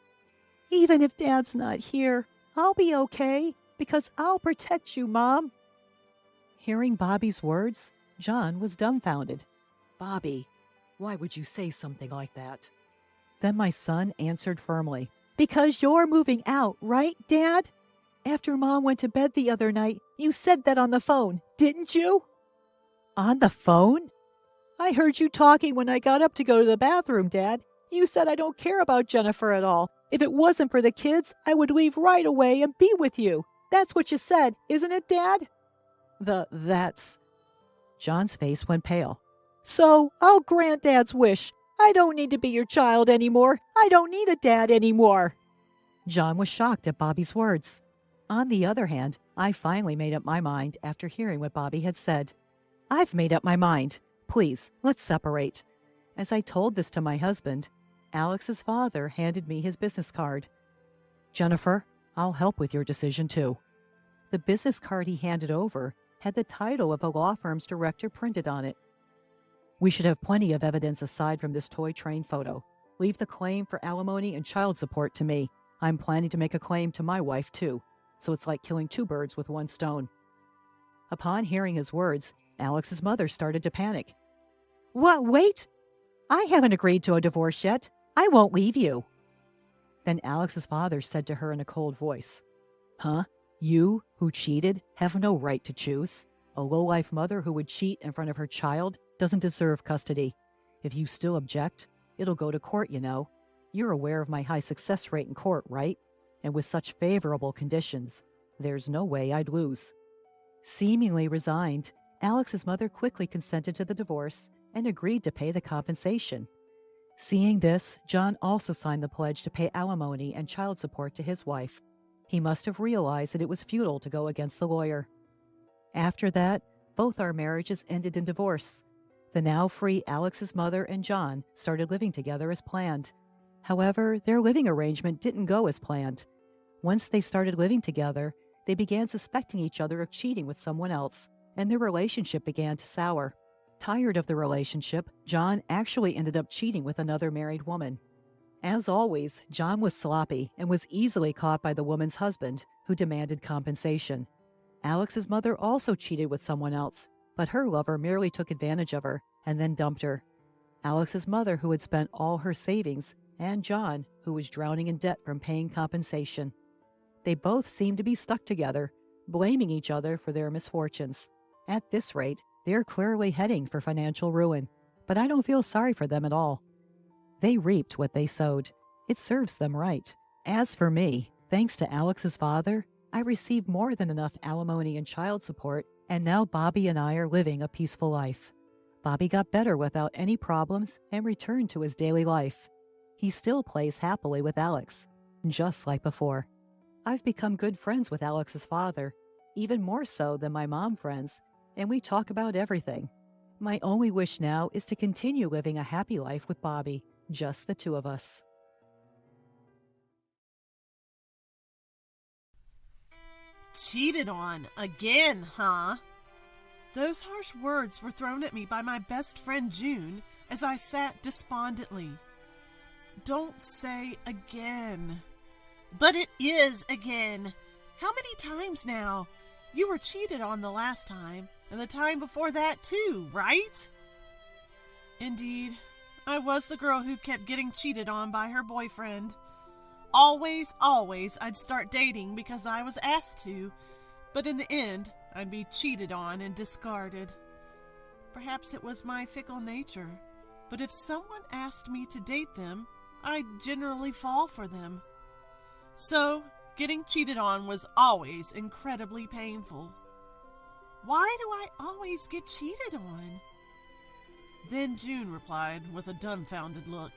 Even if Dad's not here, I'll be okay, because I'll protect you, Mom. Hearing Bobby's words, John was dumbfounded. Bobby, why would you say something like that? Then my son answered firmly, Because you're moving out, right, Dad? After Mom went to bed the other night, you said that on the phone, didn't you? On the phone? I heard you talking when I got up to go to the bathroom, Dad. You said I don't care about Jennifer at all. If it wasn't for the kids, I would leave right away and be with you. That's what you said, isn't it, Dad? That's... John's face went pale. So, I'll grant Dad's wish. I don't need to be your child anymore. I don't need a dad anymore. John was shocked at Bobby's words. On the other hand, I finally made up my mind after hearing what Bobby had said. I've made up my mind. Please, let's separate. As I told this to my husband, Alex's father handed me his business card. Jennifer, I'll help with your decision too. The business card he handed over had the title of a law firm's director printed on it. We should have plenty of evidence aside from this toy train photo. Leave the claim for alimony and child support to me. I'm planning to make a claim to my wife too, so it's like killing two birds with one stone. Upon hearing his words, Alex's mother started to panic. What? Wait! I haven't agreed to a divorce yet. I won't leave you. Then Alex's father said to her in a cold voice, Huh? You, who cheated, have no right to choose. A low-life mother who would cheat in front of her child doesn't deserve custody. If you still object, it'll go to court, you know. You're aware of my high success rate in court, right? And with such favorable conditions, there's no way I'd lose. Seemingly resigned, Alex's mother quickly consented to the divorce and agreed to pay the compensation. Seeing this, John also signed the pledge to pay alimony and child support to his wife. He must have realized that it was futile to go against the lawyer. After that, both our marriages ended in divorce. The now free Alex's mother and John started living together as planned. However, their living arrangement didn't go as planned. Once they started living together, they began suspecting each other of cheating with someone else, and their relationship began to sour. Tired of the relationship, John actually ended up cheating with another married woman. As always, John was sloppy and was easily caught by the woman's husband, who demanded compensation. Alex's mother also cheated with someone else, but her lover merely took advantage of her and then dumped her. Alex's mother, who had spent all her savings, and John, who was drowning in debt from paying compensation. They both seemed to be stuck together, blaming each other for their misfortunes. At this rate, they're clearly heading for financial ruin, but I don't feel sorry for them at all. They reaped what they sowed. It serves them right. As for me, thanks to Alex's father, I received more than enough alimony and child support, and now Bobby and I are living a peaceful life. Bobby got better without any problems and returned to his daily life. He still plays happily with Alex, just like before. I've become good friends with Alex's father, even more so than my mom friends, and we talk about everything. My only wish now is to continue living a happy life with Bobby, just the two of us. Cheated on again, huh? Those harsh words were thrown at me by my best friend June as I sat despondently. Don't say again. But it is again. How many times now? You were cheated on the last time, and the time before that too, right? Indeed, I was the girl who kept getting cheated on by her boyfriend. Always I'd start dating because I was asked to, but in the end, I'd be cheated on and discarded. Perhaps it was my fickle nature, but if someone asked me to date them, I'd generally fall for them. So, getting cheated on was always incredibly painful. Why do I always get cheated on? Then June replied with a dumbfounded look,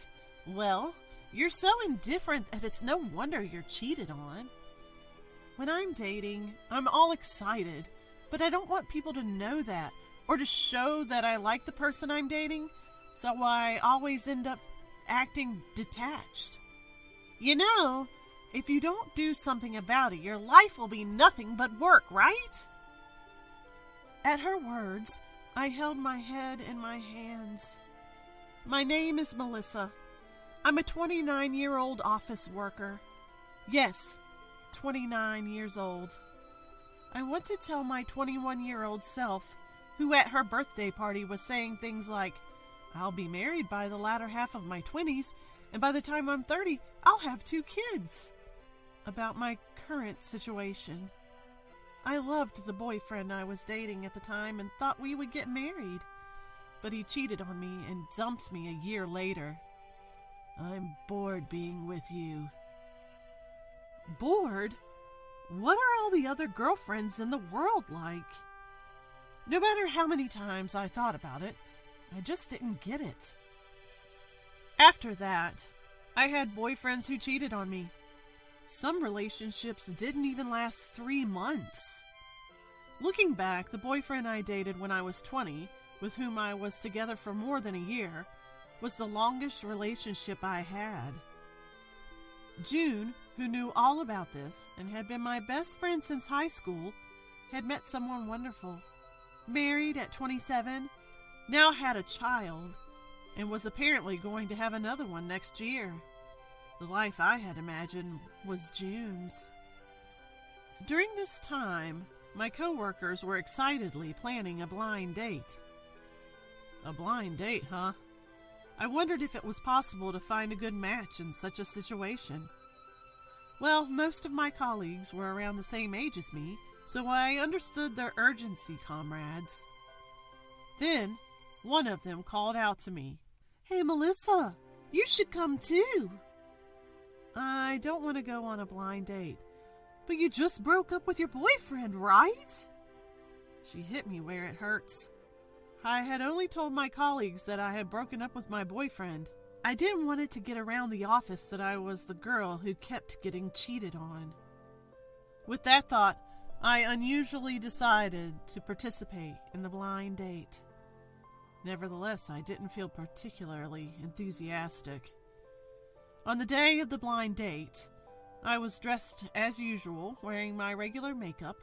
Well, you're so indifferent that it's no wonder you're cheated on. When I'm dating, I'm all excited, but I don't want people to know that or to show that I like the person I'm dating, so I always end up acting detached. You know, if you don't do something about it, your life will be nothing but work, right? At her words, I held my head in my hands. My name is Melissa. I'm a 29-year-old office worker. Yes, 29 years old. I want to tell my 21-year-old self, who at her birthday party was saying things like, I'll be married by the latter half of my 20s, and by the time I'm 30, I'll have 2 kids, about my current situation. I loved the boyfriend I was dating at the time and thought we would get married, but he cheated on me and dumped me a year later. I'm bored being with you. Bored? What are all the other girlfriends in the world like? No matter how many times I thought about it, I just didn't get it. After that, I had boyfriends who cheated on me. Some relationships didn't even last 3 months. Looking back, the boyfriend I dated when I was 20, with whom I was together for more than a year, was the longest relationship I had. June, who knew all about this and had been my best friend since high school, had met someone wonderful. Married at 27, now had a child, and was apparently going to have another one next year. The life I had imagined was June's. During this time, my coworkers were excitedly planning a blind date. A blind date, huh? I wondered if it was possible to find a good match in such a situation. Well, most of my colleagues were around the same age as me, so I understood their urgency, comrades. Then, one of them called out to me, Hey, Melissa, you should come too. I don't want to go on a blind date. But you just broke up with your boyfriend, right? She hit me where it hurts. I had only told my colleagues that I had broken up with my boyfriend. I didn't want it to get around the office that I was the girl who kept getting cheated on. With that thought, I unusually decided to participate in the blind date. Nevertheless, I didn't feel particularly enthusiastic. On the day of the blind date, I was dressed as usual, wearing my regular makeup,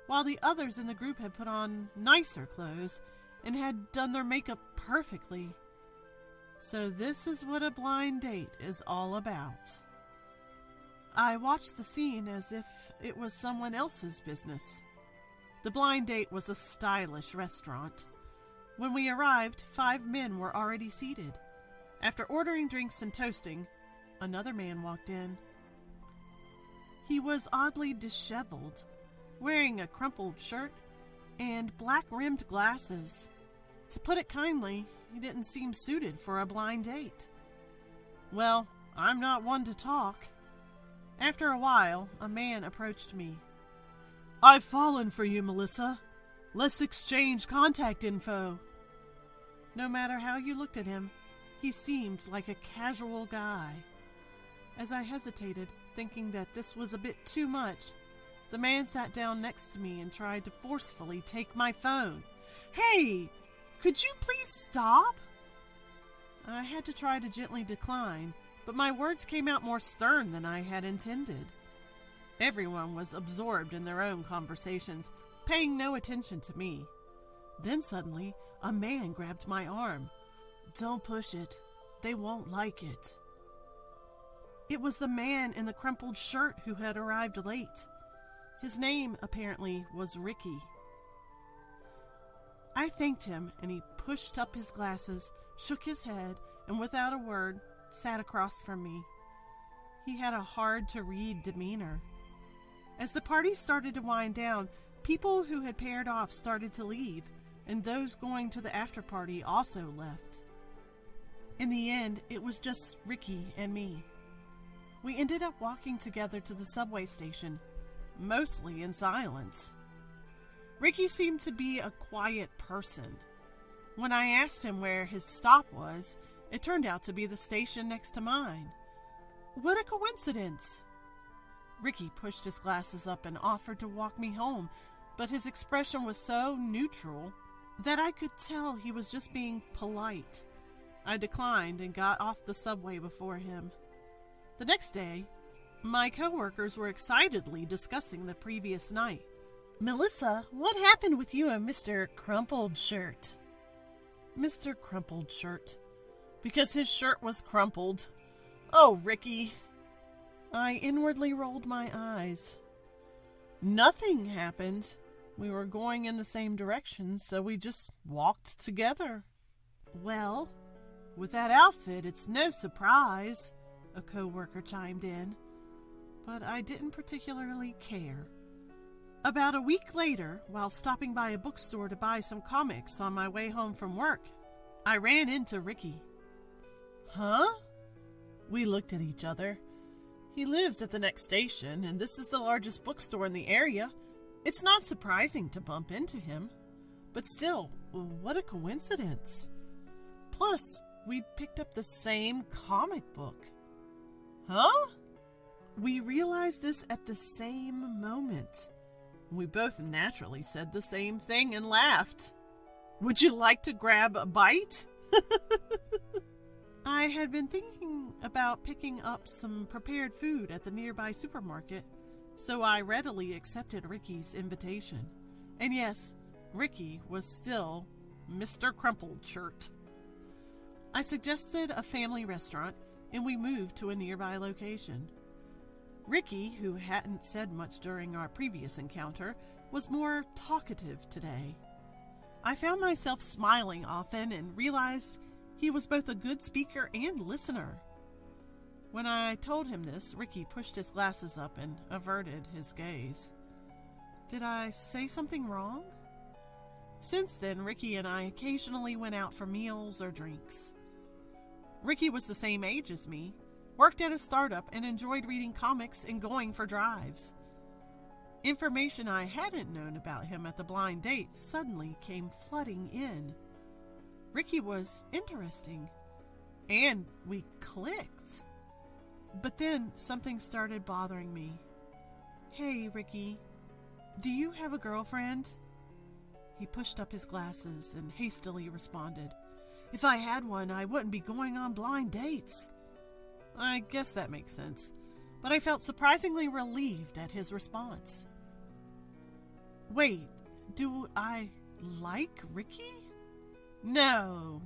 while the others in the group had put on nicer clothes and had done their makeup perfectly. So this is what a blind date is all about. I watched the scene as if it was someone else's business. The blind date was a stylish restaurant. When we arrived, 5 men were already seated. After ordering drinks and toasting, another man walked in. He was oddly disheveled, wearing a crumpled shirt and black-rimmed glasses. To put it kindly, he didn't seem suited for a blind date. Well, I'm not one to talk. After a while, a man approached me. I've fallen for you, Melissa. Let's exchange contact info. No matter how you looked at him, he seemed like a casual guy. As I hesitated, thinking that this was a bit too much, the man sat down next to me and tried to forcefully take my phone. Hey! Could you please stop? I had to try to gently decline, but my words came out more stern than I had intended. Everyone was absorbed in their own conversations, paying no attention to me. Then suddenly, a man grabbed my arm. Don't push it. They won't like it. It was the man in the crumpled shirt who had arrived late. His name, apparently, was Ricky. I thanked him, and he pushed up his glasses, shook his head, and without a word, sat across from me. He had a hard-to-read demeanor. As the party started to wind down, people who had paired off started to leave, and those going to the after-party also left. In the end, it was just Ricky and me. We ended up walking together to the subway station, mostly in silence. Ricky seemed to be a quiet person. When I asked him where his stop was, it turned out to be the station next to mine. What a coincidence! Ricky pushed his glasses up and offered to walk me home, but his expression was so neutral that I could tell he was just being polite. I declined and got off the subway before him. The next day, my coworkers were excitedly discussing the previous night. Melissa, what happened with you and Mr. Crumpled Shirt? Mr. Crumpled Shirt, because his shirt was crumpled. Oh, Ricky. I inwardly rolled my eyes. Nothing happened. We were going in the same direction, so we just walked together. Well, with that outfit, it's no surprise, a co-worker chimed in, but I didn't particularly care. About a week later, while stopping by a bookstore to buy some comics on my way home from work, I ran into Ricky. Huh? We looked at each other. He lives at the next station, and this is the largest bookstore in the area. It's not surprising to bump into him. But still, what a coincidence. Plus, we'd picked up the same comic book. Huh? We realized this at the same moment. We both naturally said the same thing and laughed. Would you like to grab a bite? I had been thinking about picking up some prepared food at the nearby supermarket, so I readily accepted Ricky's invitation. And yes, Ricky was still Mr. Crumpled Shirt. I suggested a family restaurant, and we moved to a nearby location. Ricky, who hadn't said much during our previous encounter, was more talkative today. I found myself smiling often and realized he was both a good speaker and listener. When I told him this, Ricky pushed his glasses up and averted his gaze. Did I say something wrong? Since then, Ricky and I occasionally went out for meals or drinks. Ricky was the same age as me, worked at a startup, and enjoyed reading comics and going for drives. Information I hadn't known about him at the blind date suddenly came flooding in. Ricky was interesting, and we clicked. But then something started bothering me. Hey, Ricky, do you have a girlfriend? He pushed up his glasses and hastily responded, If I had one, I wouldn't be going on blind dates. I guess that makes sense, but I felt surprisingly relieved at his response. Wait, do I like Ricky? No,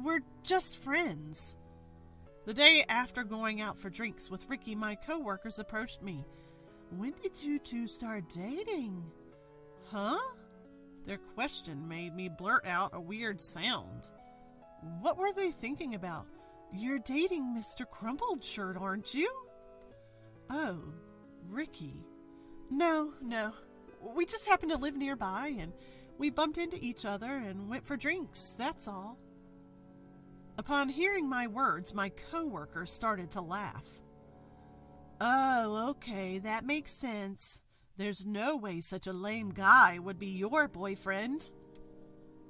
we're just friends. The day after going out for drinks with Ricky, my coworkers approached me. When did you two start dating? Huh? Their question made me blurt out a weird sound. What were they thinking about? You're dating Mr. Crumpled Shirt, aren't you? Oh, Ricky. No. We just happened to live nearby, and we bumped into each other and went for drinks, that's all. Upon hearing my words, my coworker started to laugh. Oh, okay, that makes sense. There's no way such a lame guy would be your boyfriend.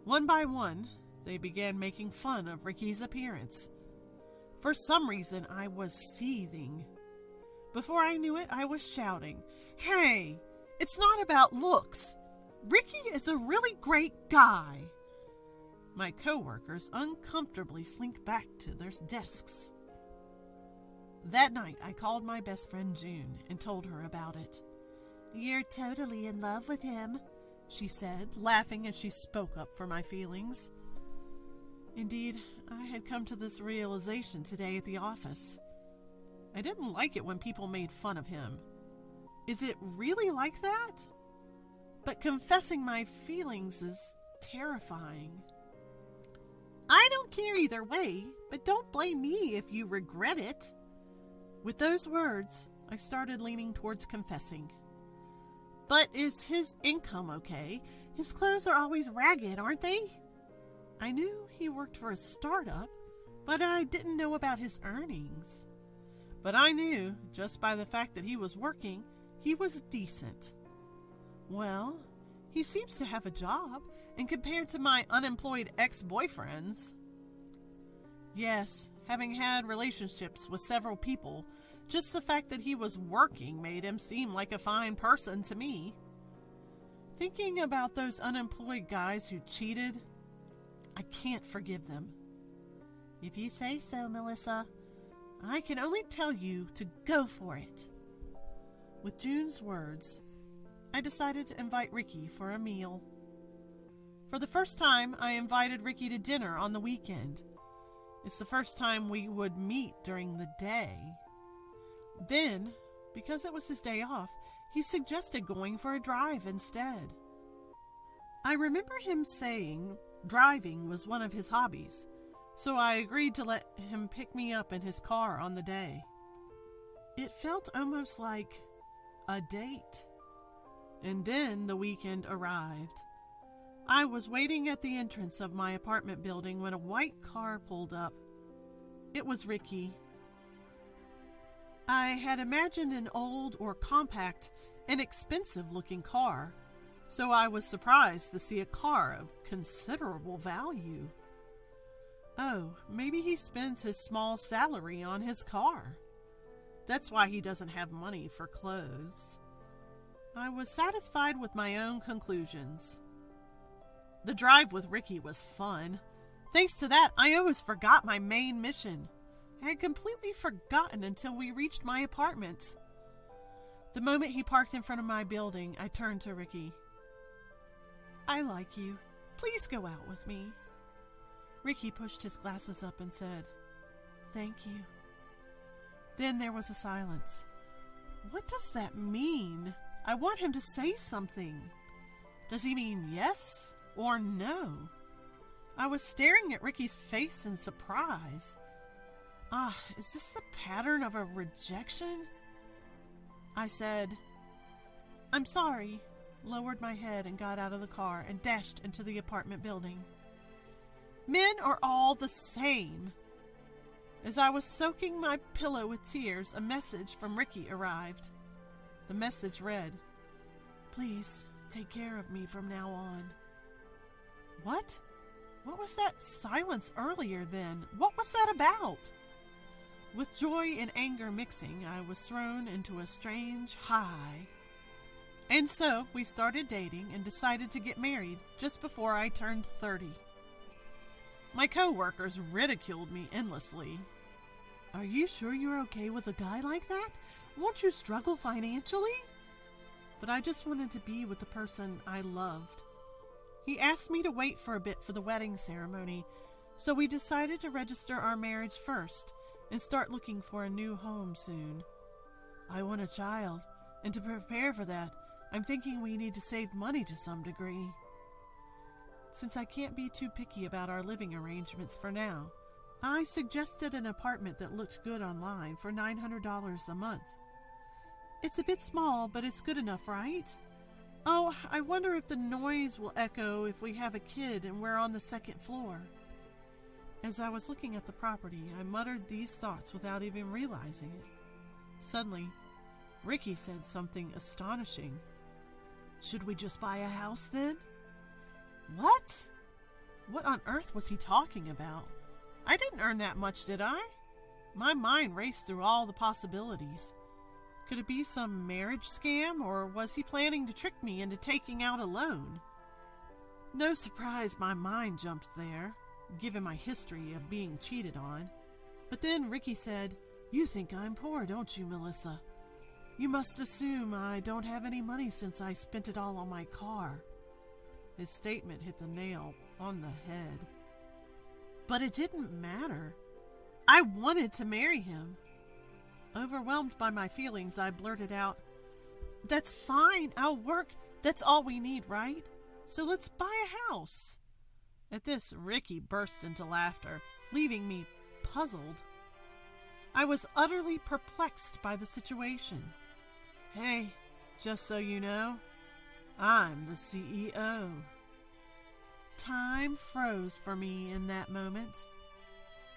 One by one, they began making fun of Ricky's appearance. For some reason, I was seething. Before I knew it, I was shouting, Hey, it's not about looks. Ricky is a really great guy. My coworkers uncomfortably slinked back to their desks. That night, I called my best friend June and told her about it. You're totally in love with him, she said, laughing as she spoke up for my feelings. Indeed, I had come to this realization today at the office. I didn't like it when people made fun of him. Is it really like that? But confessing my feelings is terrifying. I don't care either way, but don't blame me if you regret it. With those words, I started leaning towards confessing. But is his income okay? His clothes are always ragged, aren't they? I knew he worked for a startup, but I didn't know about his earnings. But I knew, just by the fact that he was working, he was decent. Well, he seems to have a job, and compared to my unemployed ex-boyfriends... Yes, having had relationships with several people, just the fact that he was working made him seem like a fine person to me. Thinking about those unemployed guys who cheated, I can't forgive them. If you say so, Melissa, I can only tell you to go for it. With June's words, I decided to invite Ricky for a meal. For the first time, I invited Ricky to dinner on the weekend. It's the first time we would meet during the day. Then, because it was his day off, he suggested going for a drive instead. I remember him saying driving was one of his hobbies, so I agreed to let him pick me up in his car on the day. It felt almost like a date. And then the weekend arrived. I was waiting at the entrance of my apartment building when a white car pulled up. It was Ricky. I had imagined an old or compact and expensive-looking car, so I was surprised to see a car of considerable value. Oh, maybe he spends his small salary on his car. That's why he doesn't have money for clothes. I was satisfied with my own conclusions. The drive with Ricky was fun. Thanks to that, I almost forgot my main mission. I had completely forgotten until we reached my apartment. The moment he parked in front of my building, I turned to Ricky. "I like you. Please go out with me." Ricky pushed his glasses up and said, "Thank you." Then there was a silence. What does that mean? I want him to say something. Does he mean yes or no? I was staring at Ricky's face in surprise. Is this the pattern of a rejection? I said, "I'm sorry," lowered my head and got out of the car and dashed into the apartment building. Men are all the same. As I was soaking my pillow with tears, a message from Ricky arrived. The message read, "Please take care of me from now on." What? What was that silence earlier then? What was that about? With joy and anger mixing, I was thrown into a strange high. And so we started dating and decided to get married just before I turned 30. My co-workers ridiculed me endlessly. "Are you sure you're okay with a guy like that? Won't you struggle financially?" But I just wanted to be with the person I loved. He asked me to wait for a bit for the wedding ceremony, so we decided to register our marriage first and start looking for a new home soon. I want a child, and to prepare for that, I'm thinking we need to save money to some degree. Since I can't be too picky about our living arrangements for now, I suggested an apartment that looked good online for $900 a month. It's a bit small, but it's good enough, right? Oh, I wonder if the noise will echo if we have a kid and we're on the second floor. As I was looking at the property, I muttered these thoughts without even realizing it. Suddenly, Ricky said something astonishing. "Should we just buy a house then?" What? What on earth was he talking about? I didn't earn that much, did I? My mind raced through all the possibilities. Could it be some marriage scam, or was he planning to trick me into taking out a loan? No surprise my mind jumped there, given my history of being cheated on. But then Ricky said, "You think I'm poor, don't you, Melissa? You must assume I don't have any money since I spent it all on my car." His statement hit the nail on the head. But it didn't matter. I wanted to marry him. Overwhelmed by my feelings, I blurted out, "That's fine, I'll work. That's all we need, right? So let's buy a house." At this, Ricky burst into laughter, leaving me puzzled. I was utterly perplexed by the situation. "Hey, just so you know, I'm the CEO. Time froze for me in that moment.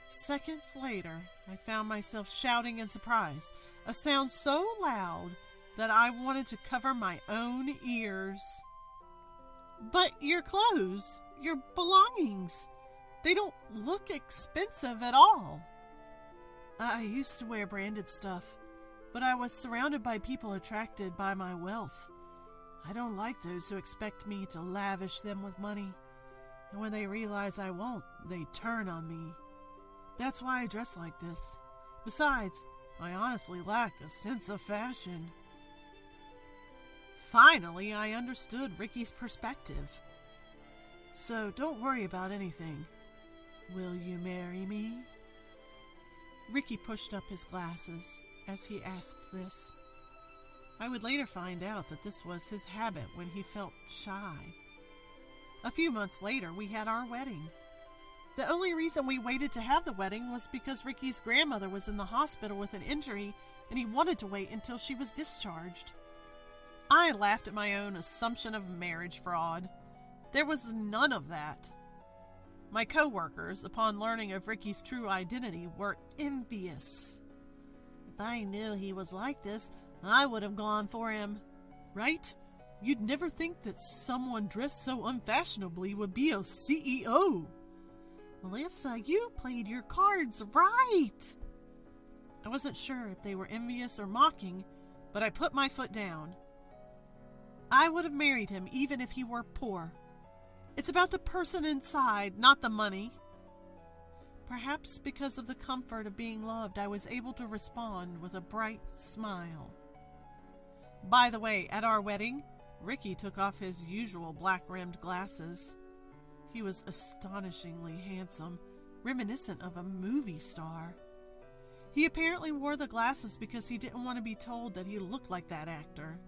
Seconds later, I found myself shouting in surprise, a sound so loud that I wanted to cover my own ears. "But your clothes, your belongings, they don't look expensive at all." I used to wear branded stuff, but I was surrounded by people attracted by my wealth. I don't like those who expect me to lavish them with money, and when they realize I won't, they turn on me. That's why I dress like this. Besides, I honestly lack a sense of fashion. Finally, I understood Ricky's perspective. So don't worry about anything. Will you marry me? Ricky pushed up his glasses as he asked this. I would later find out that this was his habit when he felt shy. A few months later, we had our wedding. The only reason we waited to have the wedding was because Ricky's grandmother was in the hospital with an injury and he wanted to wait until she was discharged. I laughed at my own assumption of marriage fraud. There was none of that. My co-workers, upon learning of Ricky's true identity, were envious. If I knew he was like this, I would have gone for him. Right? You'd never think that someone dressed so unfashionably would be a CEO. Melissa, you played your cards right. I wasn't sure if they were envious or mocking, but I put my foot down. I would have married him even if he were poor. It's about the person inside, not the money. Perhaps because of the comfort of being loved, I was able to respond with a bright smile. By the way, at our wedding, Ricky took off his usual black-rimmed glasses. He was astonishingly handsome, reminiscent of a movie star. He apparently wore the glasses because he didn't want to be told that he looked like that actor.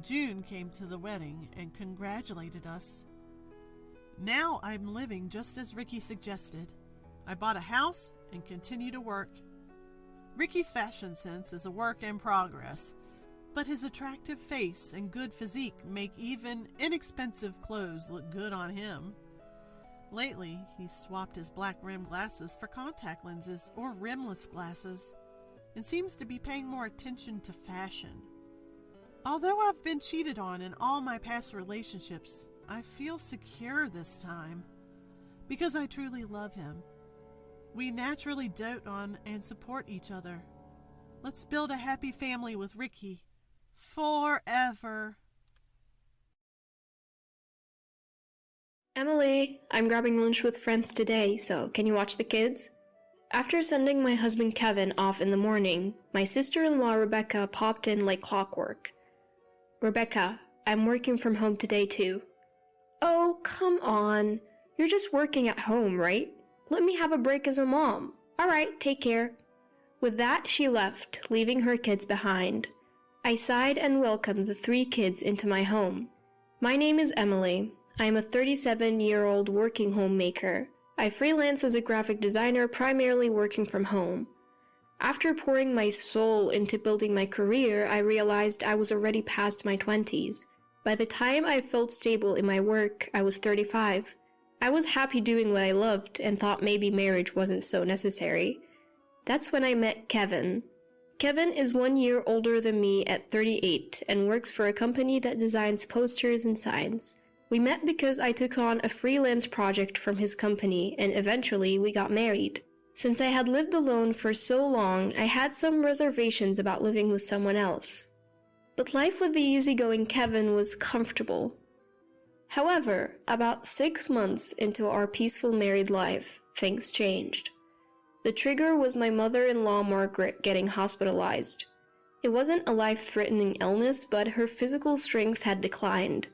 June came to the wedding and congratulated us. Now I'm living just as Ricky suggested. I bought a house and continue to work. Ricky's fashion sense is a work in progress, but his attractive face and good physique make even inexpensive clothes look good on him. Lately, he's swapped his black-rimmed glasses for contact lenses or rimless glasses, and seems to be paying more attention to fashion. Although I've been cheated on in all my past relationships, I feel secure this time, because I truly love him. We naturally dote on and support each other. Let's build a happy family with Ricky. Forever. Emily, I'm grabbing lunch with friends today, so can you watch the kids? After sending my husband Kevin off in the morning, my sister-in-law Rebecca popped in like clockwork. Rebecca, I'm working from home today too. Oh, come on. You're just working at home, right? Let me have a break as a mom. Alright, take care. With that, she left, leaving her kids behind. I sighed and welcomed the 3 kids into my home. My name is Emily. I am a 37-year-old working homemaker. I freelance as a graphic designer, primarily working from home. After pouring my soul into building my career, I realized I was already past my 20s. By the time I felt stable in my work, I was 35. I was happy doing what I loved and thought maybe marriage wasn't so necessary. That's when I met Kevin. Kevin is 1 year older than me at 38 and works for a company that designs posters and signs. We met because I took on a freelance project from his company and eventually we got married. Since I had lived alone for so long, I had some reservations about living with someone else. But life with the easygoing Kevin was comfortable. However, about 6 months into our peaceful married life, things changed. The trigger was my mother-in-law Margaret getting hospitalized. It wasn't a life-threatening illness, but her physical strength had declined.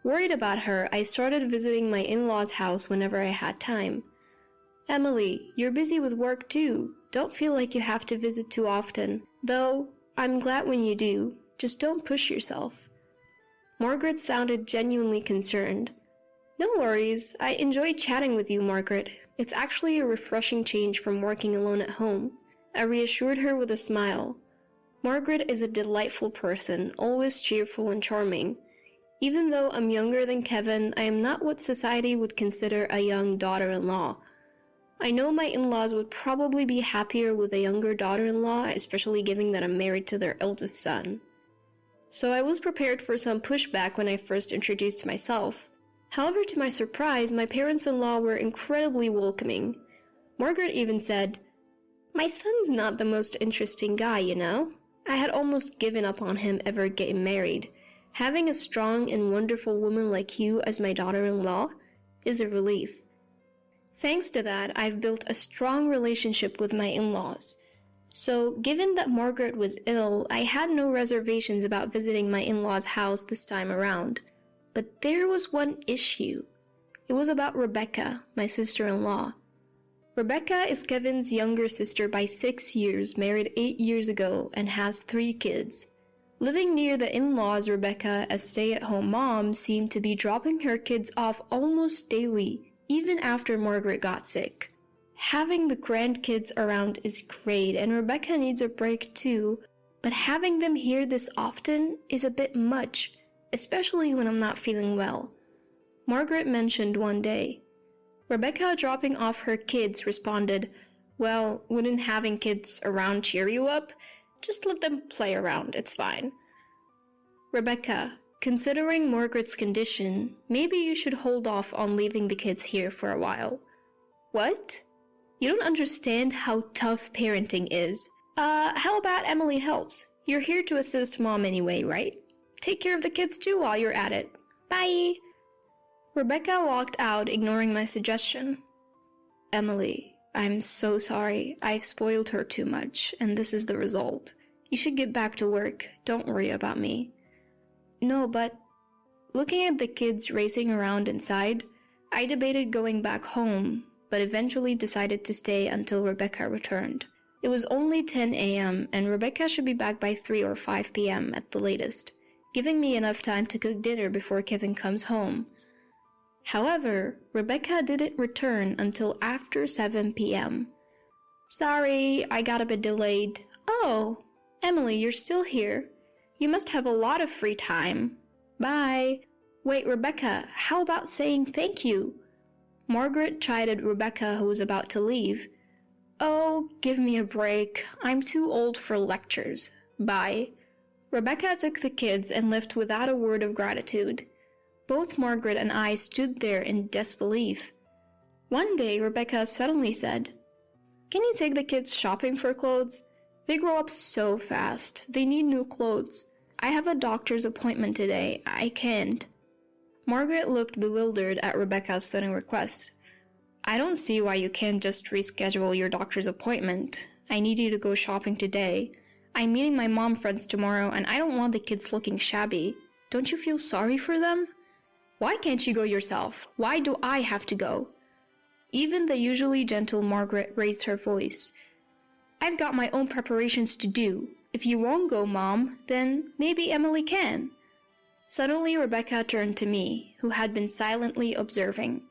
Worried about her, I started visiting my in-laws' house whenever I had time. Emily, you're busy with work too. Don't feel like you have to visit too often. Though, I'm glad when you do. Just don't push yourself. Margaret sounded genuinely concerned. No worries. I enjoyed chatting with you, Margaret. It's actually a refreshing change from working alone at home. I reassured her with a smile. Margaret is a delightful person, always cheerful and charming. Even though I'm younger than Kevin, I am not what society would consider a young daughter-in-law. I know my in-laws would probably be happier with a younger daughter-in-law, especially given that I'm married to their eldest son. So I was prepared for some pushback when I first introduced myself. However, to my surprise, my parents-in-law were incredibly welcoming. Margaret even said, "My son's not the most interesting guy, you know. I had almost given up on him ever getting married. Having a strong and wonderful woman like you as my daughter-in-law is a relief." Thanks to that, I've built a strong relationship with my in-laws. So, given that Margaret was ill, I had no reservations about visiting my in-laws' house this time around. but there was one issue. It was about Rebecca, my sister-in-law. Rebecca is Kevin's younger sister by 6 years, married 8 years ago, and has 3 kids. Living near the in-laws, Rebecca, as stay-at-home mom, seemed to be dropping her kids off almost daily, even after Margaret got sick. Having the grandkids around is great, and Rebecca needs a break too, but having them here this often is a bit much, especially when I'm not feeling well. Margaret mentioned one day. Rebecca, dropping off her kids, responded, "Well, wouldn't having kids around cheer you up? Just let them play around, it's fine." Rebecca, considering Margaret's condition, maybe you should hold off on leaving the kids here for a while. What? You don't understand how tough parenting is. How about Emily helps? You're here to assist mom anyway, right? Take care of the kids too while you're at it. Bye! Rebecca walked out, ignoring my suggestion. "Emily, I'm so sorry. I've spoiled her too much, and this is the result. You should get back to work. Don't worry about me." "No, but..." Looking at the kids racing around inside, I debated going back home, but eventually decided to stay until Rebecca returned. It was only 10 a.m., and Rebecca should be back by 3 or 5 p.m. at the latest, giving me enough time to cook dinner before Kevin comes home. However, Rebecca didn't return until after 7 p.m. "Sorry, I got a bit delayed." "Oh, Emily, you're still here. You must have a lot of free time. Bye." "Wait, Rebecca, how about saying thank you?" Margaret chided Rebecca, who was about to leave. "Oh, give me a break. I'm too old for lectures. Bye." Rebecca took the kids and left without a word of gratitude. Both Margaret and I stood there in disbelief. One day, Rebecca suddenly said, "Can you take the kids shopping for clothes? They grow up so fast. They need new clothes. I have a doctor's appointment today. I can't." Margaret looked bewildered at Rebecca's sudden request. "I don't see why you can't just reschedule your doctor's appointment. I need you to go shopping today. I'm meeting my mom friends tomorrow, and I don't want the kids looking shabby. Don't you feel sorry for them?" "Why can't you go yourself? Why do I have to go?" Even the usually gentle Margaret raised her voice. "I've got my own preparations to do. If you won't go, Mom, then maybe Emily can." Suddenly Rebecca turned to me, who had been silently observing.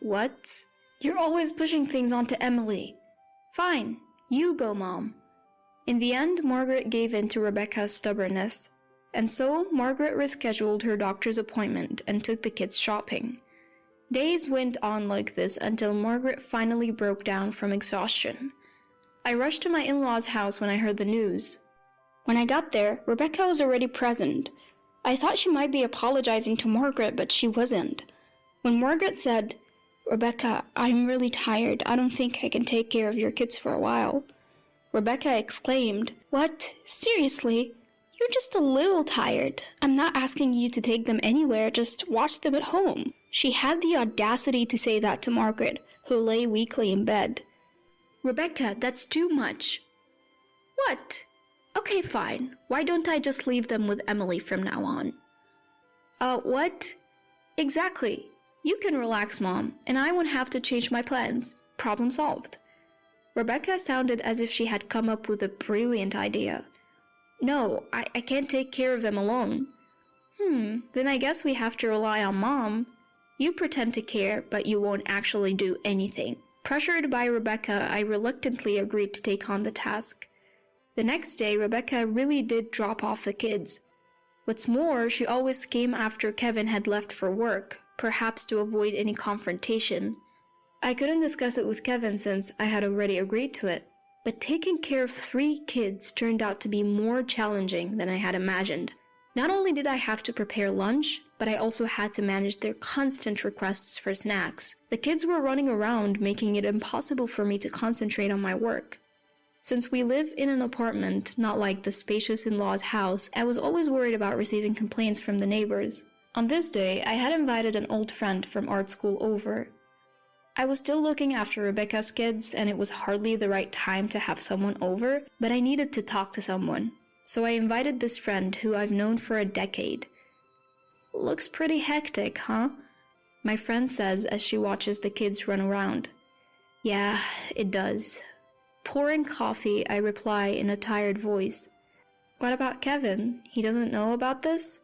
What? You're always pushing things onto Emily." "Fine, you go, Mom." In the end, Margaret gave in to Rebecca's stubbornness. And so, Margaret rescheduled her doctor's appointment and took the kids shopping. Days went on like this until Margaret finally broke down from exhaustion. I rushed to my in-laws' house when I heard the news. When I got there, Rebecca was already present. I thought she might be apologizing to Margaret, but she wasn't. When Margaret said, "Rebecca, I'm really tired. I don't think I can take care of your kids for a while," Rebecca exclaimed, "What? Seriously? You're just a little tired. I'm not asking you to take them anywhere, just watch them at home." She had the audacity to say that to Margaret, who lay weakly in bed. "Rebecca, that's too much." "What? Okay, fine. Why don't I just leave them with Emily from now on?" What? Exactly. You can relax, Mom, and I won't have to change my plans. Problem solved. Rebecca sounded as if she had come up with a brilliant idea. "No, I can't take care of them alone." Then I guess we have to rely on Mom. You pretend to care, but you won't actually do anything. Pressured by Rebecca, I reluctantly agreed to take on the task. The next day, Rebecca really did drop off the kids. What's more, she always came after Kevin had left for work, perhaps to avoid any confrontation. I couldn't discuss it with Kevin since I had already agreed to it. But taking care of 3 kids turned out to be more challenging than I had imagined. Not only did I have to prepare lunch, but I also had to manage their constant requests for snacks. The kids were running around, making it impossible for me to concentrate on my work. Since we live in an apartment, not like the spacious in-laws' house, I was always worried about receiving complaints from the neighbors. On this day, I had invited an old friend from art school over. I was still looking after Rebecca's kids, and it was hardly the right time to have someone over, but I needed to talk to someone. So I invited this friend who I've known for a decade. Looks pretty hectic, huh? My friend says as she watches the kids run around. Yeah, it does. Pouring coffee, I reply in a tired voice. What about Kevin? He doesn't know about this?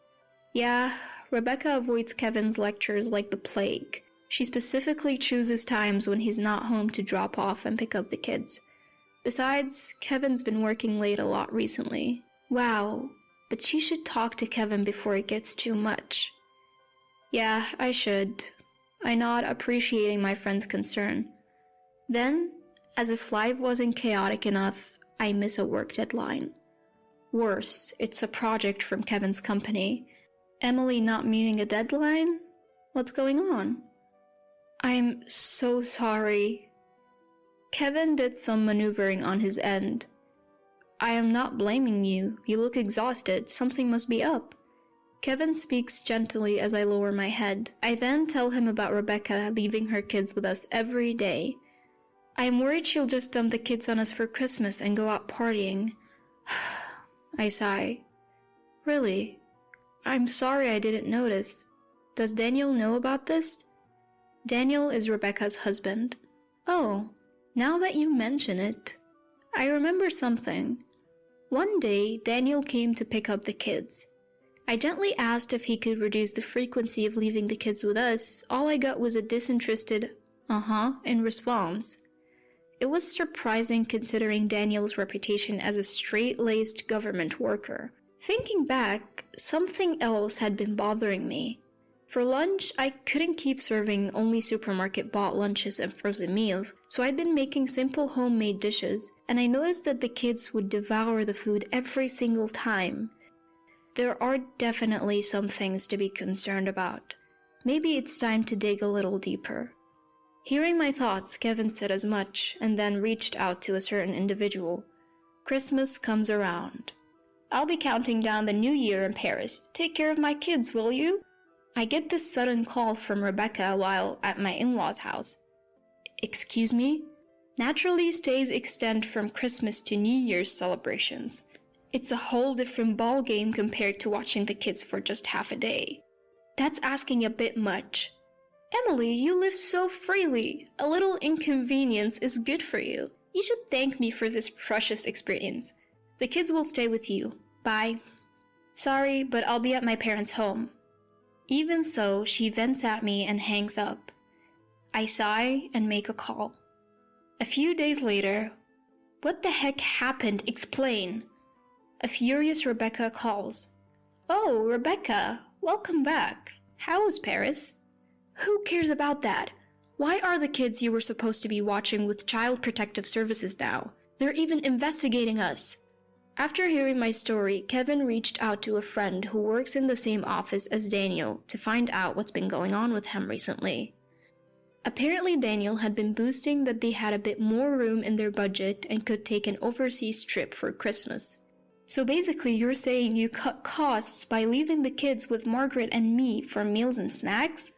Yeah, Rebecca avoids Kevin's lectures like the plague. She specifically chooses times when he's not home to drop off and pick up the kids. Besides, Kevin's been working late a lot recently. Wow, but she should talk to Kevin before it gets too much. Yeah, I should. I nod, appreciating my friend's concern. Then, as if life wasn't chaotic enough, I miss a work deadline. Worse, it's a project from Kevin's company. Emily not meeting a deadline? What's going on? I'm so sorry. Kevin did some maneuvering on his end. I am not blaming you. You look exhausted. Something must be up. Kevin speaks gently as I lower my head. I then tell him about Rebecca leaving her kids with us every day. I am worried she'll just dump the kids on us for Christmas and go out partying. I sigh. Really? I'm sorry I didn't notice. Does Daniel know about this? Daniel is Rebecca's husband. Oh, now that you mention it, I remember something. One day, Daniel came to pick up the kids. I gently asked if he could reduce the frequency of leaving the kids with us. All I got was a disinterested, in response. It was surprising considering Daniel's reputation as a straight-laced government worker. Thinking back, something else had been bothering me. For lunch, I couldn't keep serving only supermarket-bought lunches and frozen meals, so I'd been making simple homemade dishes, and I noticed that the kids would devour the food every single time. There are definitely some things to be concerned about. Maybe it's time to dig a little deeper. Hearing my thoughts, Kevin said as much, and then reached out to a certain individual. Christmas comes around. I'll be counting down the new year in Paris. Take care of my kids, will you? I get this sudden call from Rebecca while at my in-laws' house. Excuse me? Naturally, stays extend from Christmas to New Year's celebrations. It's a whole different ballgame compared to watching the kids for just half a day. That's asking a bit much. Emily, you live so freely. A little inconvenience is good for you. You should thank me for this precious experience. The kids will stay with you. Bye. Sorry, but I'll be at my parents' home. Even so, she vents at me and hangs up. I sigh and make a call. A few days later, what the heck happened? Explain. A furious Rebecca calls. Oh, Rebecca, welcome back. How was Paris? Who cares about that? Why are the kids you were supposed to be watching with Child Protective Services now? They're even investigating us. After hearing my story, Kevin reached out to a friend who works in the same office as Daniel to find out what's been going on with him recently. Apparently, Daniel had been boasting that they had a bit more room in their budget and could take an overseas trip for Christmas. So basically, you're saying you cut costs by leaving the kids with Margaret and me for meals and snacks?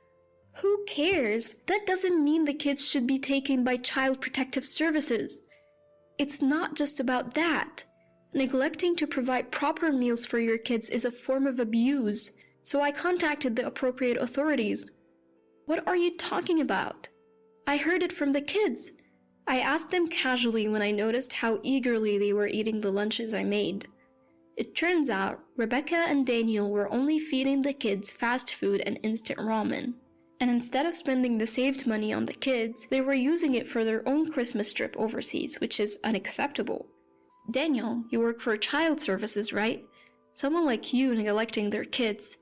Who cares? That doesn't mean the kids should be taken by Child Protective Services. It's not just about that. Neglecting to provide proper meals for your kids is a form of abuse, so I contacted the appropriate authorities. What are you talking about? I heard it from the kids. I asked them casually when I noticed how eagerly they were eating the lunches I made. It turns out Rebecca and Daniel were only feeding the kids fast food and instant ramen. And instead of spending the saved money on the kids, they were using it for their own Christmas trip overseas, which is unacceptable. Daniel, you work for Child Services, right? Someone like you neglecting their kids.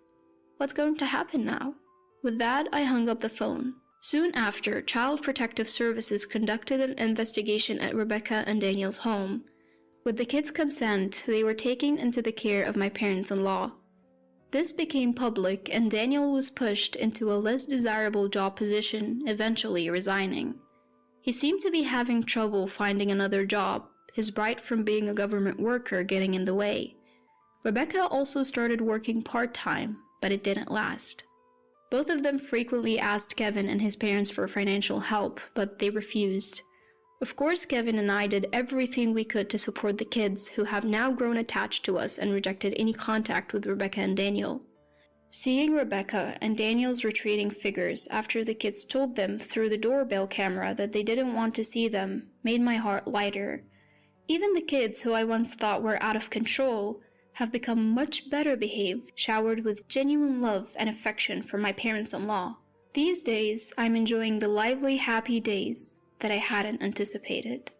What's going to happen now? With that, I hung up the phone. Soon after, Child Protective Services conducted an investigation at Rebecca and Daniel's home. With the kids' consent, they were taken into the care of my parents-in-law. This became public, and Daniel was pushed into a less desirable job position, eventually resigning. He seemed to be having trouble finding another job, his bride from being a government worker getting in the way. Rebecca also started working part-time, but it didn't last. Both of them frequently asked Kevin and his parents for financial help, but they refused. Of course, Kevin and I did everything we could to support the kids, who have now grown attached to us and rejected any contact with Rebecca and Daniel. Seeing Rebecca and Daniel's retreating figures after the kids told them through the doorbell camera that they didn't want to see them made my heart lighter. Even the kids who I once thought were out of control have become much better behaved, showered with genuine love and affection from my parents-in-law. These days, I'm enjoying the lively, happy days that I hadn't anticipated.